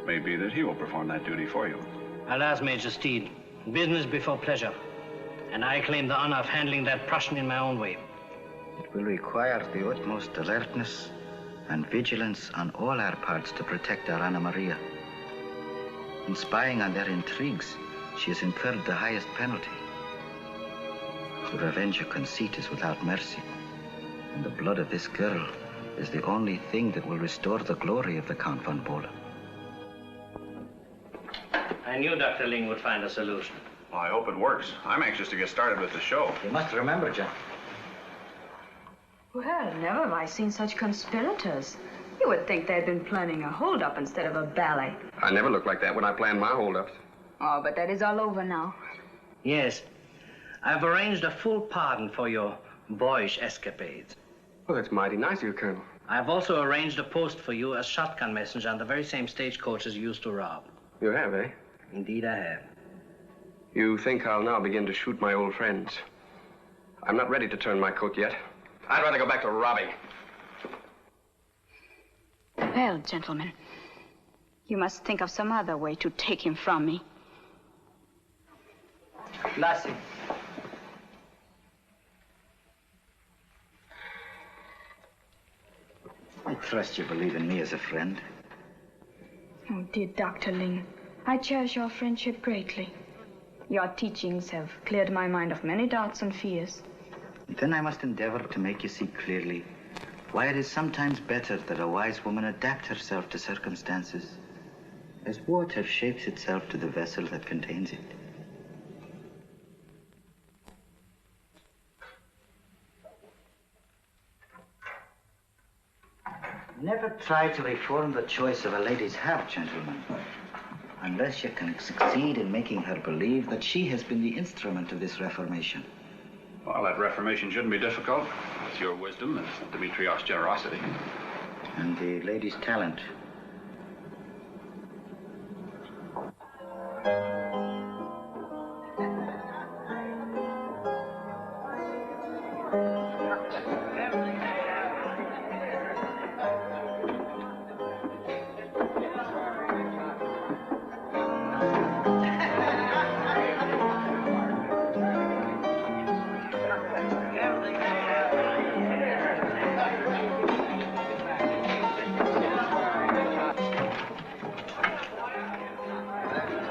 it may be that he will perform that duty for you. I'll ask Major Steed. Business before pleasure. And I claim the honor of handling that Prussian in my own way. It will require the utmost alertness and vigilance on all our parts to protect our Anna Maria. In spying on their intrigues, she has incurred the highest penalty. The revenge of conceit is without mercy, and the blood of this girl is the only thing that will restore the glory of the Count von Bohlen. I knew Dr. Ling would find a solution. Well, I hope it works. I'm anxious to get started with the show. You must remember, John. Well, never have I seen such conspirators. You would think they'd been planning a holdup instead of a ballet. I never looked like that when I planned my holdups. Oh, but that is all over now. Yes. I've arranged a full pardon for your boyish escapades. Well, that's mighty nice of you, Colonel. I've also arranged a post for you as shotgun messenger on the very same stagecoaches you used to rob. You have, eh? Indeed, I have. You think I'll now begin to shoot my old friends? I'm not ready to turn my coat yet. I'd rather go back to robbing. Well, gentlemen, you must think of some other way to take him from me. Lassie. I trust you believe in me as a friend. Oh, dear Dr. Ling, I cherish your friendship greatly. Your teachings have cleared my mind of many doubts and fears. Then I must endeavor to make you see clearly why it is sometimes better that a wise woman adapt herself to circumstances, as water shapes itself to the vessel that contains it. Never try to reform the choice of a lady's heart, gentlemen, unless you can succeed in making her believe that she has been the instrument of this reformation. Well, that reformation shouldn't be difficult. With your wisdom and Dimitrios' generosity. And the lady's talent.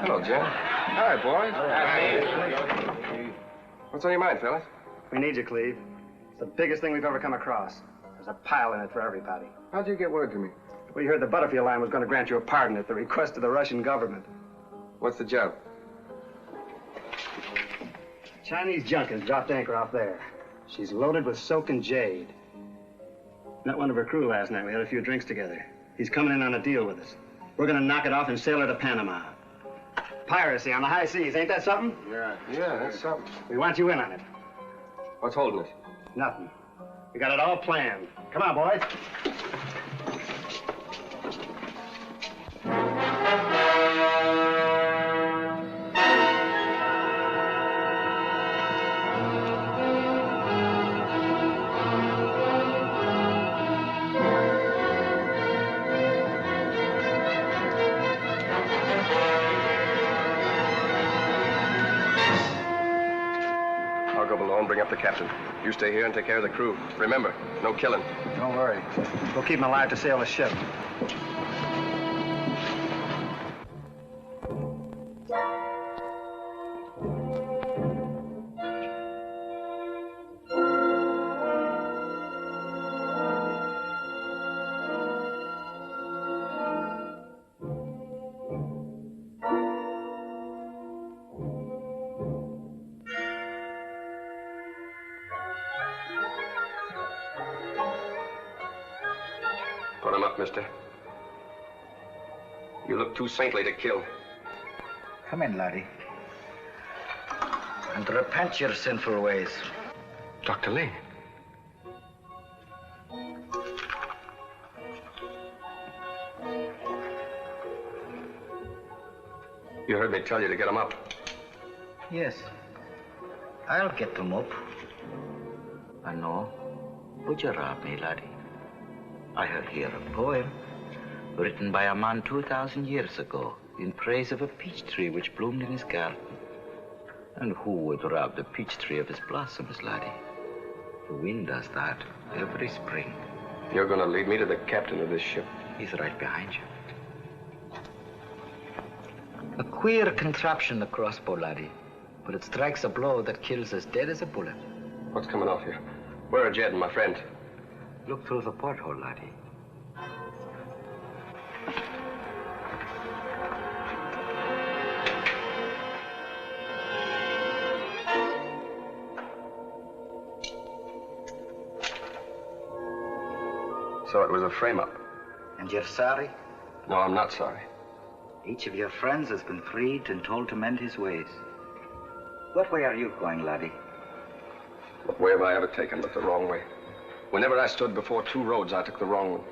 Hello, Jim. Hi, boys. What's on your mind, fellas? We need you, Cleve. It's the biggest thing we've ever come across. There's a pile in it for everybody. How'd you get word to me? We heard the Butterfield line was going to grant you a pardon at the request of the Russian government. What's the job? Chinese junk has dropped anchor off there. She's loaded with soaking jade. Met one of her crew last night. We had a few drinks together. He's coming in on a deal with us. We're going to knock it off and sail her to Panama. Piracy on the high seas, ain't that something? Yeah, that's something. We want you in on it. What's holding us? Nothing. We got it all planned. Come on, boys. Bring up the captain. You stay here and take care of the crew. Remember, no killing. Don't worry. We'll keep him alive to sail the ship. Put him up, mister. You look too saintly to kill. Come in, laddie. And repent your sinful ways. Dr. Lee. You heard me tell you to get him up. Yes. I'll get them up. I know. Would you rob me, laddie? I have here a poem written by a man 2,000 years ago in praise of a peach tree which bloomed in his garden. And who would rob the peach tree of its blossoms, laddie? The wind does that every spring. You're going to lead me to the captain of this ship. He's right behind you. A queer contraption, the crossbow, laddie. But it strikes a blow that kills as dead as a bullet. What's coming off here? Where are Jed and my friend? Look through the porthole, laddie. So it was a frame-up. And you're sorry? No, I'm not sorry. Each of your friends has been freed and told to mend his ways. What way are you going, laddie? What way have I ever taken but the wrong way? Whenever I stood before two roads, I took the wrong one.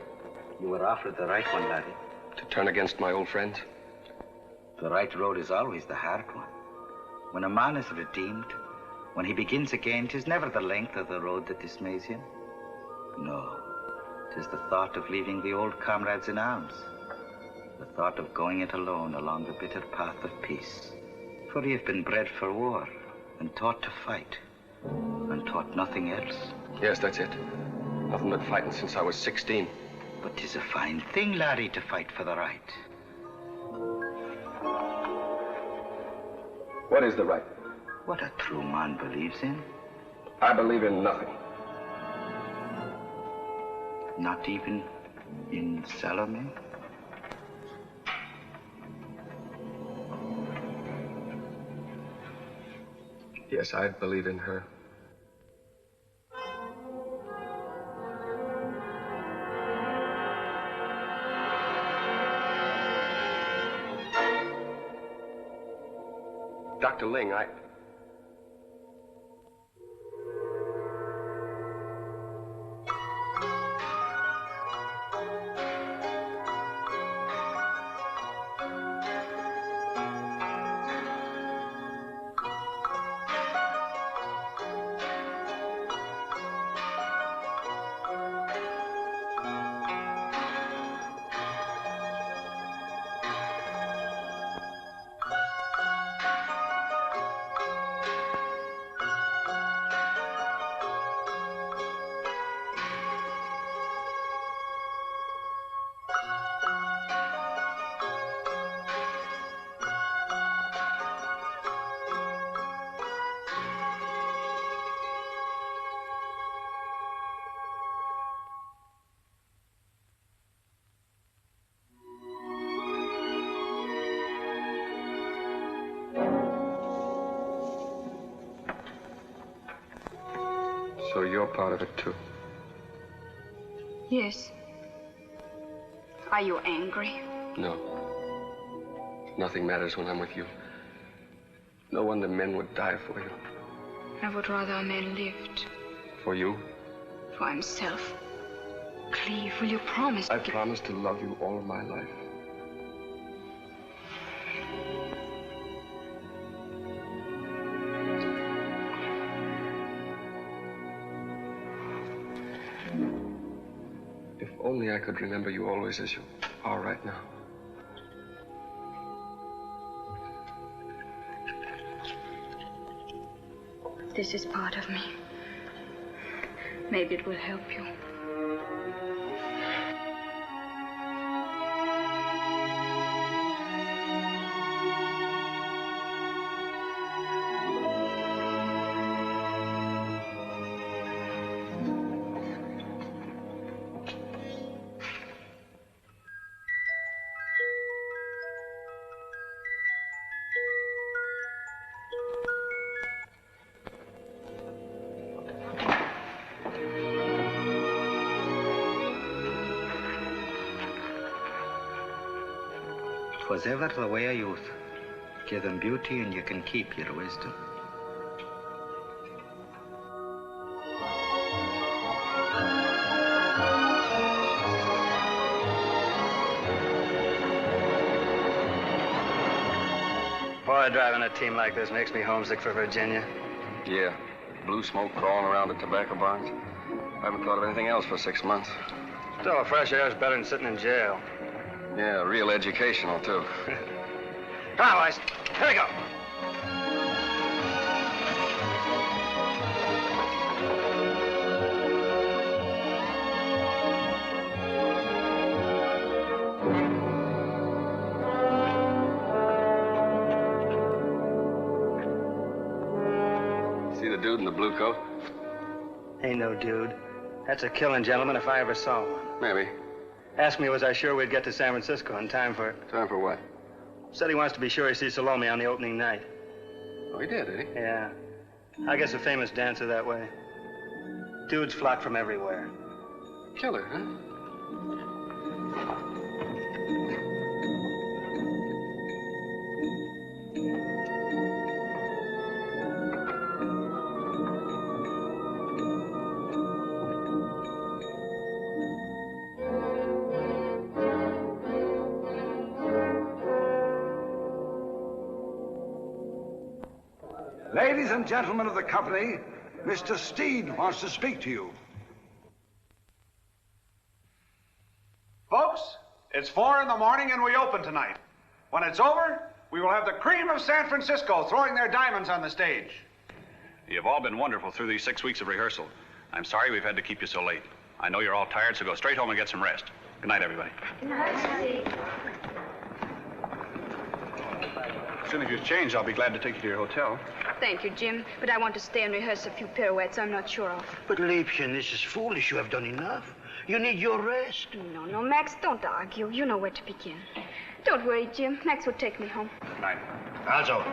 You were offered the right one, laddie. To turn against my old friends? The right road is always the hard one. When a man is redeemed, when he begins again, 'tis never the length of the road that dismays him. No, 'tis the thought of leaving the old comrades in arms. The thought of going it alone along the bitter path of peace. For you've been bred for war and taught to fight and taught nothing else. Yes, that's it. Nothing but fighting since I was 16. But 'tis a fine thing, laddie, to fight for the right. What is the right? What a true man believes in. I believe in nothing. Not even in Salome? Yes, I believe in her. Dr. Ling, So you're part of it, too. Yes. Are you angry? No. Nothing matters when I'm with you. No wonder men would die for you. I would rather a man lived. For you? For himself. Cleve, will you promise? I promise to love you all of my life. If only I could remember you always as you are right now. This is part of me. Maybe it will help you. Was ever the way of youth. Give them beauty and you can keep your wisdom. Boy, driving a team like this makes me homesick for Virginia. Yeah. Blue smoke crawling around the tobacco barns. I haven't thought of anything else for 6 months. Still, fresh air is better than sitting in jail. Yeah, real educational, too. Come on, boys. Here we go. See the dude in the blue coat? Ain't no dude. That's a killing gentleman if I ever saw one. Maybe. Asked me was I sure we'd get to San Francisco in time for... Time for what? Said he wants to be sure he sees Salome on the opening night. Oh, he did he? Yeah. I guess a famous dancer that way. Dudes flock from everywhere. Killer, huh? Ladies and gentlemen of the company, Mr. Steed wants to speak to you. Folks, it's 4 in the morning and we open tonight. When it's over, we will have the cream of San Francisco throwing their diamonds on the stage. You've all been wonderful through these 6 weeks of rehearsal. I'm sorry we've had to keep you so late. I know you're all tired, so go straight home and get some rest. Good night, everybody. Good night, Steve. As soon as you've changed, I'll be glad to take you to your hotel. Thank you, Jim, but I want to stay and rehearse a few pirouettes I'm not sure of. But, Liebchen, this is foolish. You have done enough. You need your rest. No, Max, don't argue. You know where to begin. Don't worry, Jim. Max will take me home. Nein. Also.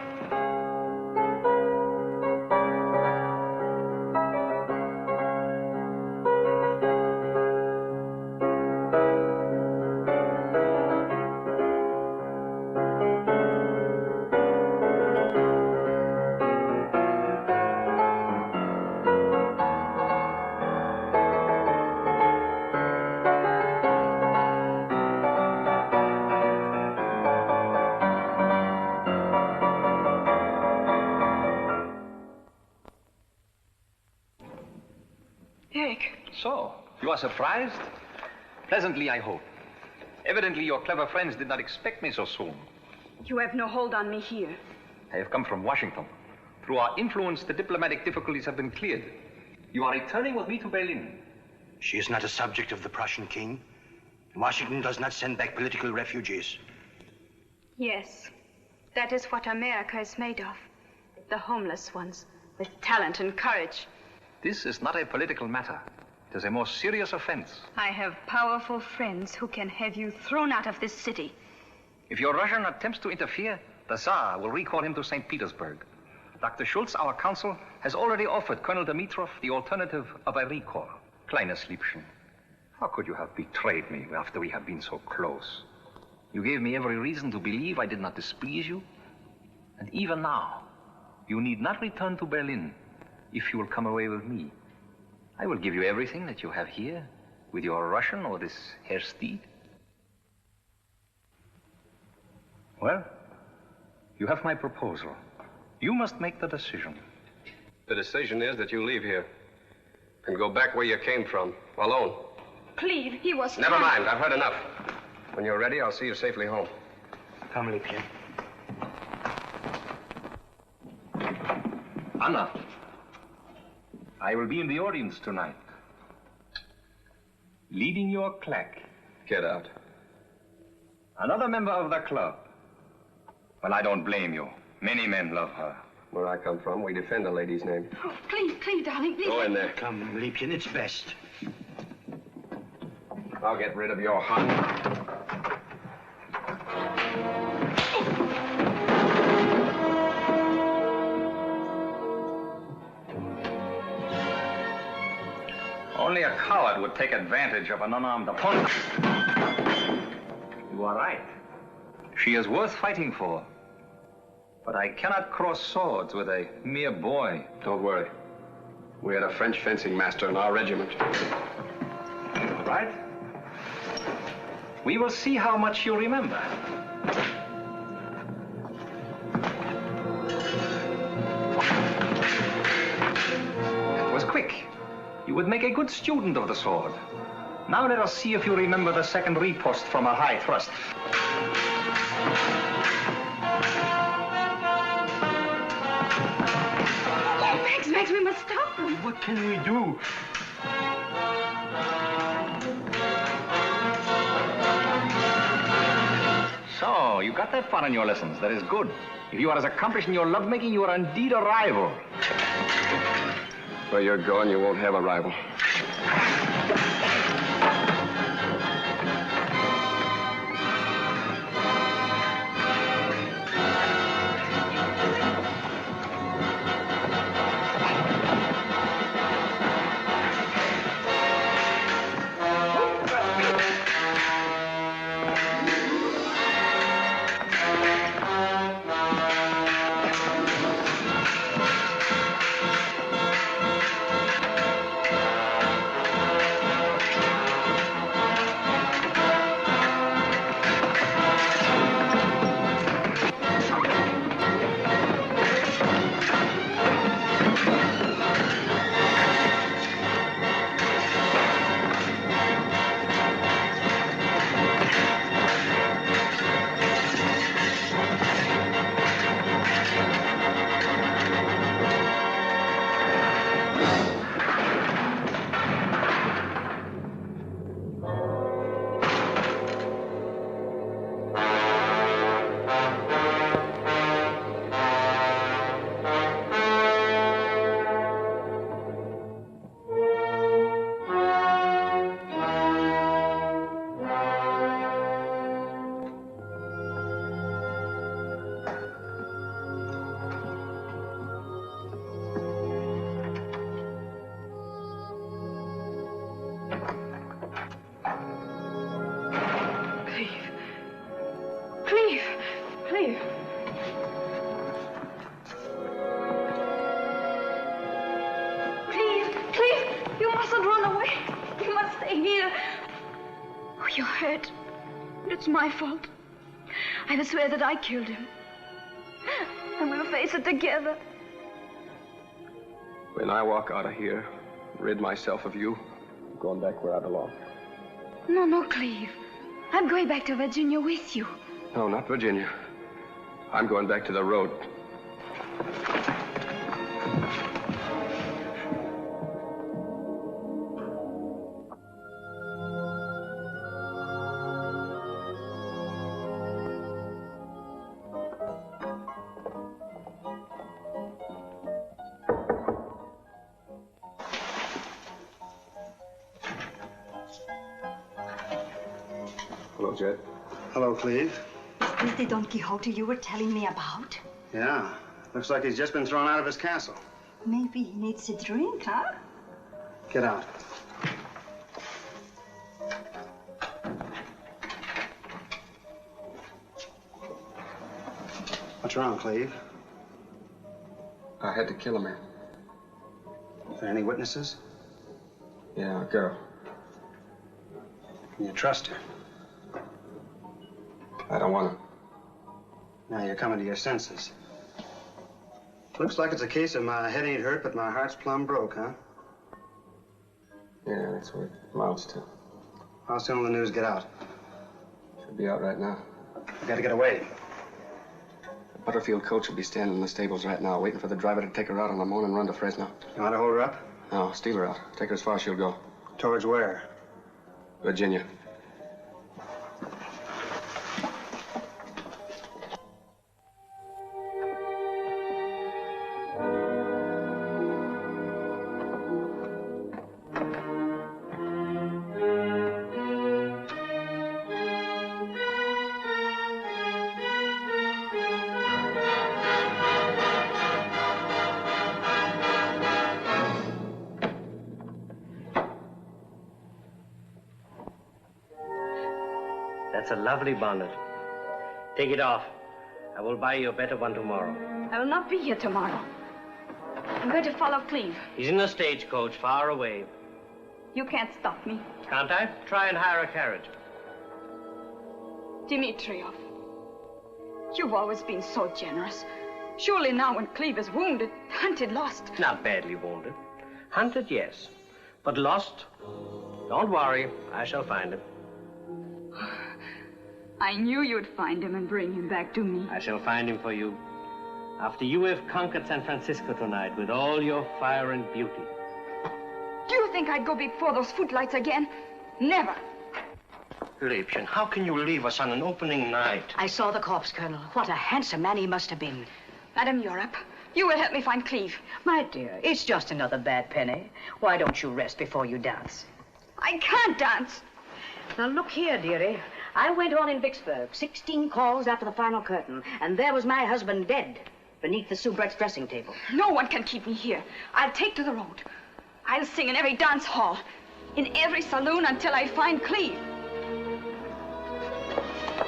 So, you are surprised? Pleasantly, I hope. Evidently, your clever friends did not expect me so soon. You have no hold on me here. I have come from Washington. Through our influence, the diplomatic difficulties have been cleared. You are returning with me to Berlin. She is not a subject of the Prussian king. Washington does not send back political refugees. Yes, that is what America is made of. The homeless ones, with talent and courage. This is not a political matter. It is a more serious offense. I have powerful friends who can have you thrown out of this city. If your Russian attempts to interfere, the Tsar will recall him to St. Petersburg. Dr. Schultz, our counsel, has already offered Colonel Dimitrov the alternative of a recall. Kleines Liebchen, how could you have betrayed me after we have been so close? You gave me every reason to believe I did not displease you. And even now, you need not return to Berlin if you will come away with me. I will give you everything that you have here, with your Russian or this Herr Steed. Well, you have my proposal. You must make the decision. The decision is that you leave here and go back where you came from, alone. Cleve, he was... Never mind, I've heard enough. When you're ready, I'll see you safely home. Come, Liebchen. Anna, I will be in the audience tonight. Leading your claque. Get out. Another member of the club. Well, I don't blame you. Many men love her. Where I come from, we defend a lady's name. Oh, Cleve, darling, please. Go in there. Come, Liebchen, it's best. I'll get rid of your Hun. Only a coward would take advantage of an unarmed opponent. You are right. She is worth fighting for. But I cannot cross swords with a mere boy. Don't worry. We had a French fencing master in our regiment. Right? We will see how much you remember. That was quick. You would make a good student of the sword. Now let us see if you remember the second riposte from a high thrust. Max, we must stop them. What can we do? So, you got that far in your lessons. That is good. If you are as accomplished in your lovemaking, you are indeed a rival. Where you're going, you won't have a rival. stay here. Oh, you're hurt. It's my fault. I will swear that I killed him. And we'll face it together. When I walk out of here, rid myself of you, I'm going back where I belong. No, no, Cleve. I'm going back to Virginia with you. No, not Virginia. I'm going back to the road. Hello, Jed. Hello, Cleve. Is this the Don Quixote you were telling me about? Yeah. Looks like he's just been thrown out of his castle. Maybe he needs a drink, huh? Get out. What's wrong, Cleve? I had to kill a man. Are there any witnesses? Yeah, a girl. Can you trust her? I don't want to. Now you're coming to your senses. Looks like it's a case of my head ain't hurt, but my heart's plumb broke, huh? Yeah, that's what it amounts to. How soon will the news get out? Should be out right now. We gotta get away. The Butterfield coach will be standing in the stables right now, waiting for the driver to take her out on the morning run to Fresno. You want to hold her up? No, steal her out. Take her as far as she'll go. Towards where? Virginia. That's a lovely bonnet. Take it off. I will buy you a better one tomorrow. I will not be here tomorrow. I'm going to follow Cleve. He's in a stagecoach far away. You can't stop me. Can't I? Try and hire a carriage. Dimitrov, you've always been so generous. Surely now when Cleve is wounded, hunted, lost. Not badly wounded. Hunted, yes. But lost? Don't worry. I shall find him. I knew you'd find him and bring him back to me. I shall find him for you. After you have conquered San Francisco tonight with all your fire and beauty. Do you think I'd go before those footlights again? Never. Liebchen, how can you leave us on an opening night? I saw the corpse, Colonel. What a handsome man he must have been. Madam Europe, you will help me find Cleve. My dear, it's just another bad penny. Why don't you rest before you dance? I can't dance. Now, look here, dearie. I went on in Vicksburg, 16 calls after the final curtain, and there was my husband dead beneath the soubrette's dressing table. No one can keep me here. I'll take to the road. I'll sing in every dance hall, in every saloon until I find Cleve.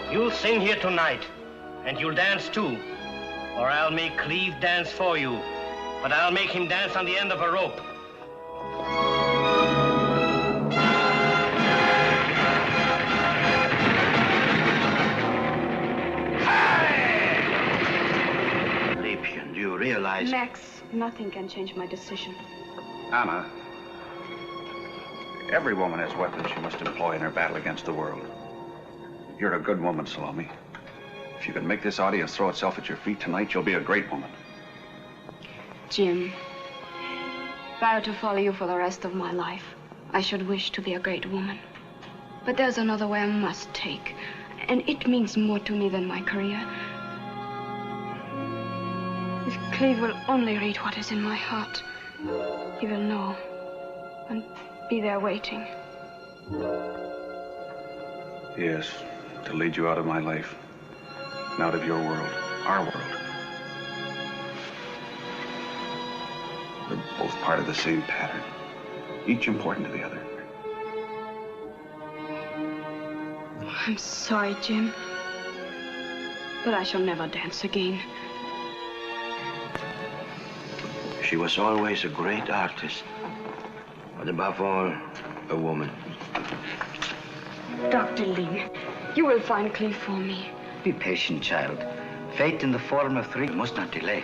You'll sing here tonight, and you'll dance too. Or I'll make Cleve dance for you, but I'll make him dance on the end of a rope. Do you realize... Max, nothing can change my decision. Anna, every woman has weapons she must employ in her battle against the world. You're a good woman, Salome. If you can make this audience throw itself at your feet tonight, you'll be a great woman. Jim, if I were to follow you for the rest of my life, I should wish to be a great woman. But there's another way I must take, and it means more to me than my career. If Cleve will only read what is in my heart, he will know and be there waiting. Yes, to lead you out of my life and out of your world, our world. We're both part of the same pattern, each important to the other. I'm sorry, Jim, but I shall never dance again. She was always a great artist, but above all, A woman. Dr. Lee, you will find Cleve for me. Be patient, child. Fate in the form of 3 must not delay.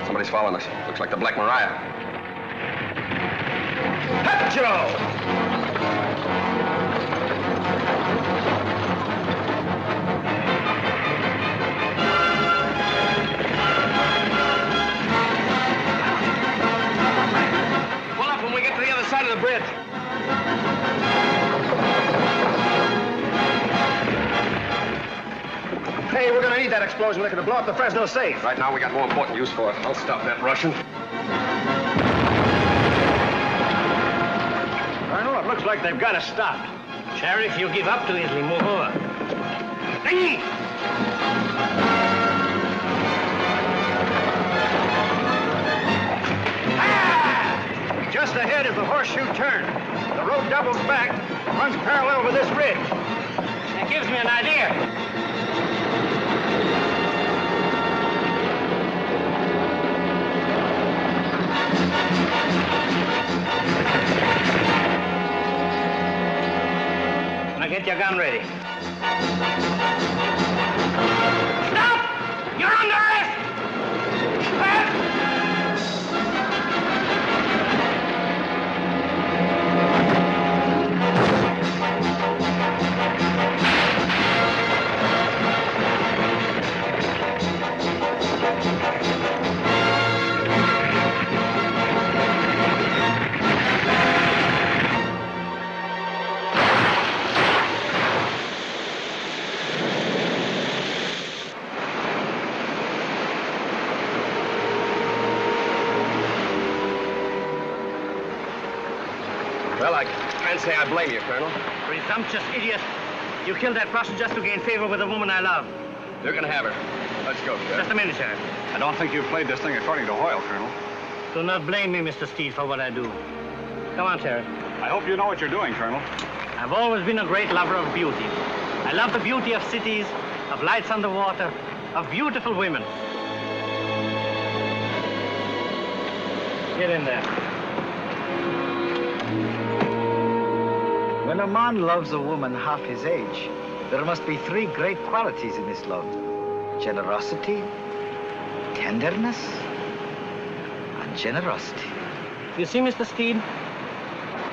Somebody's following us. Looks like the Black Maria. Joe! Pull up when we get to the other side of the bridge. Hey, we're gonna need that explosion liquor to blow up the Fresno safe. Right now, we got more important use for it. I'll stop that Russian. Colonel, it looks like they've got us stopped. Sheriff, you give up too easily. Move over. Just ahead is the horseshoe turn. The road doubles back, runs parallel with this ridge. That gives me an idea. Now get your gun ready. Stop! You're under arrest! Well, I can't say I blame you, Colonel. Presumptuous idiot. You killed that Prussian just to gain favor with the woman I love. You're gonna have her. Let's go, Sheriff. Just a minute, Sheriff. I don't think you've played this thing according to Hoyle, Colonel. Do not blame me, Mr. Steed, for what I do. Come on, Sheriff. I hope you know what you're doing, Colonel. I've always been a great lover of beauty. I love the beauty of cities, of lights underwater, of beautiful women. Get in there. When a man loves a woman half his age, there must be 3 great qualities in this love. Generosity, tenderness, and generosity. You see, Mr. Steed,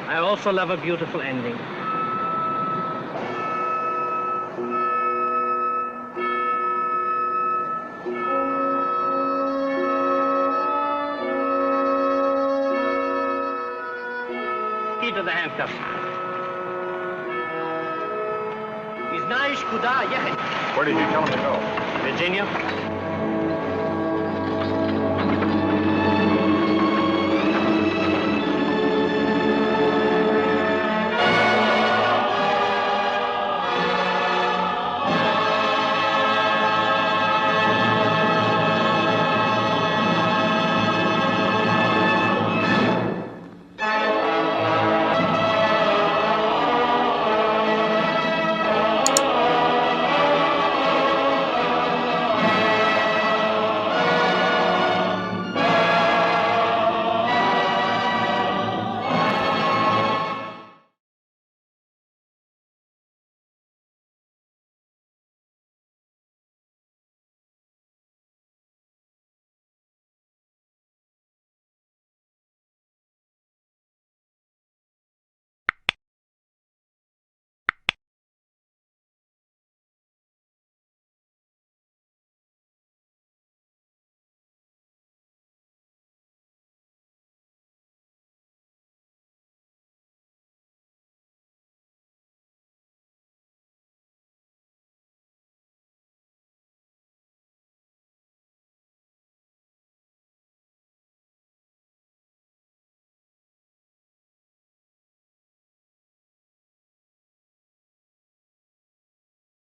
I also love a beautiful ending. Key to the handcuffs. Where did you tell him to go? Virginia.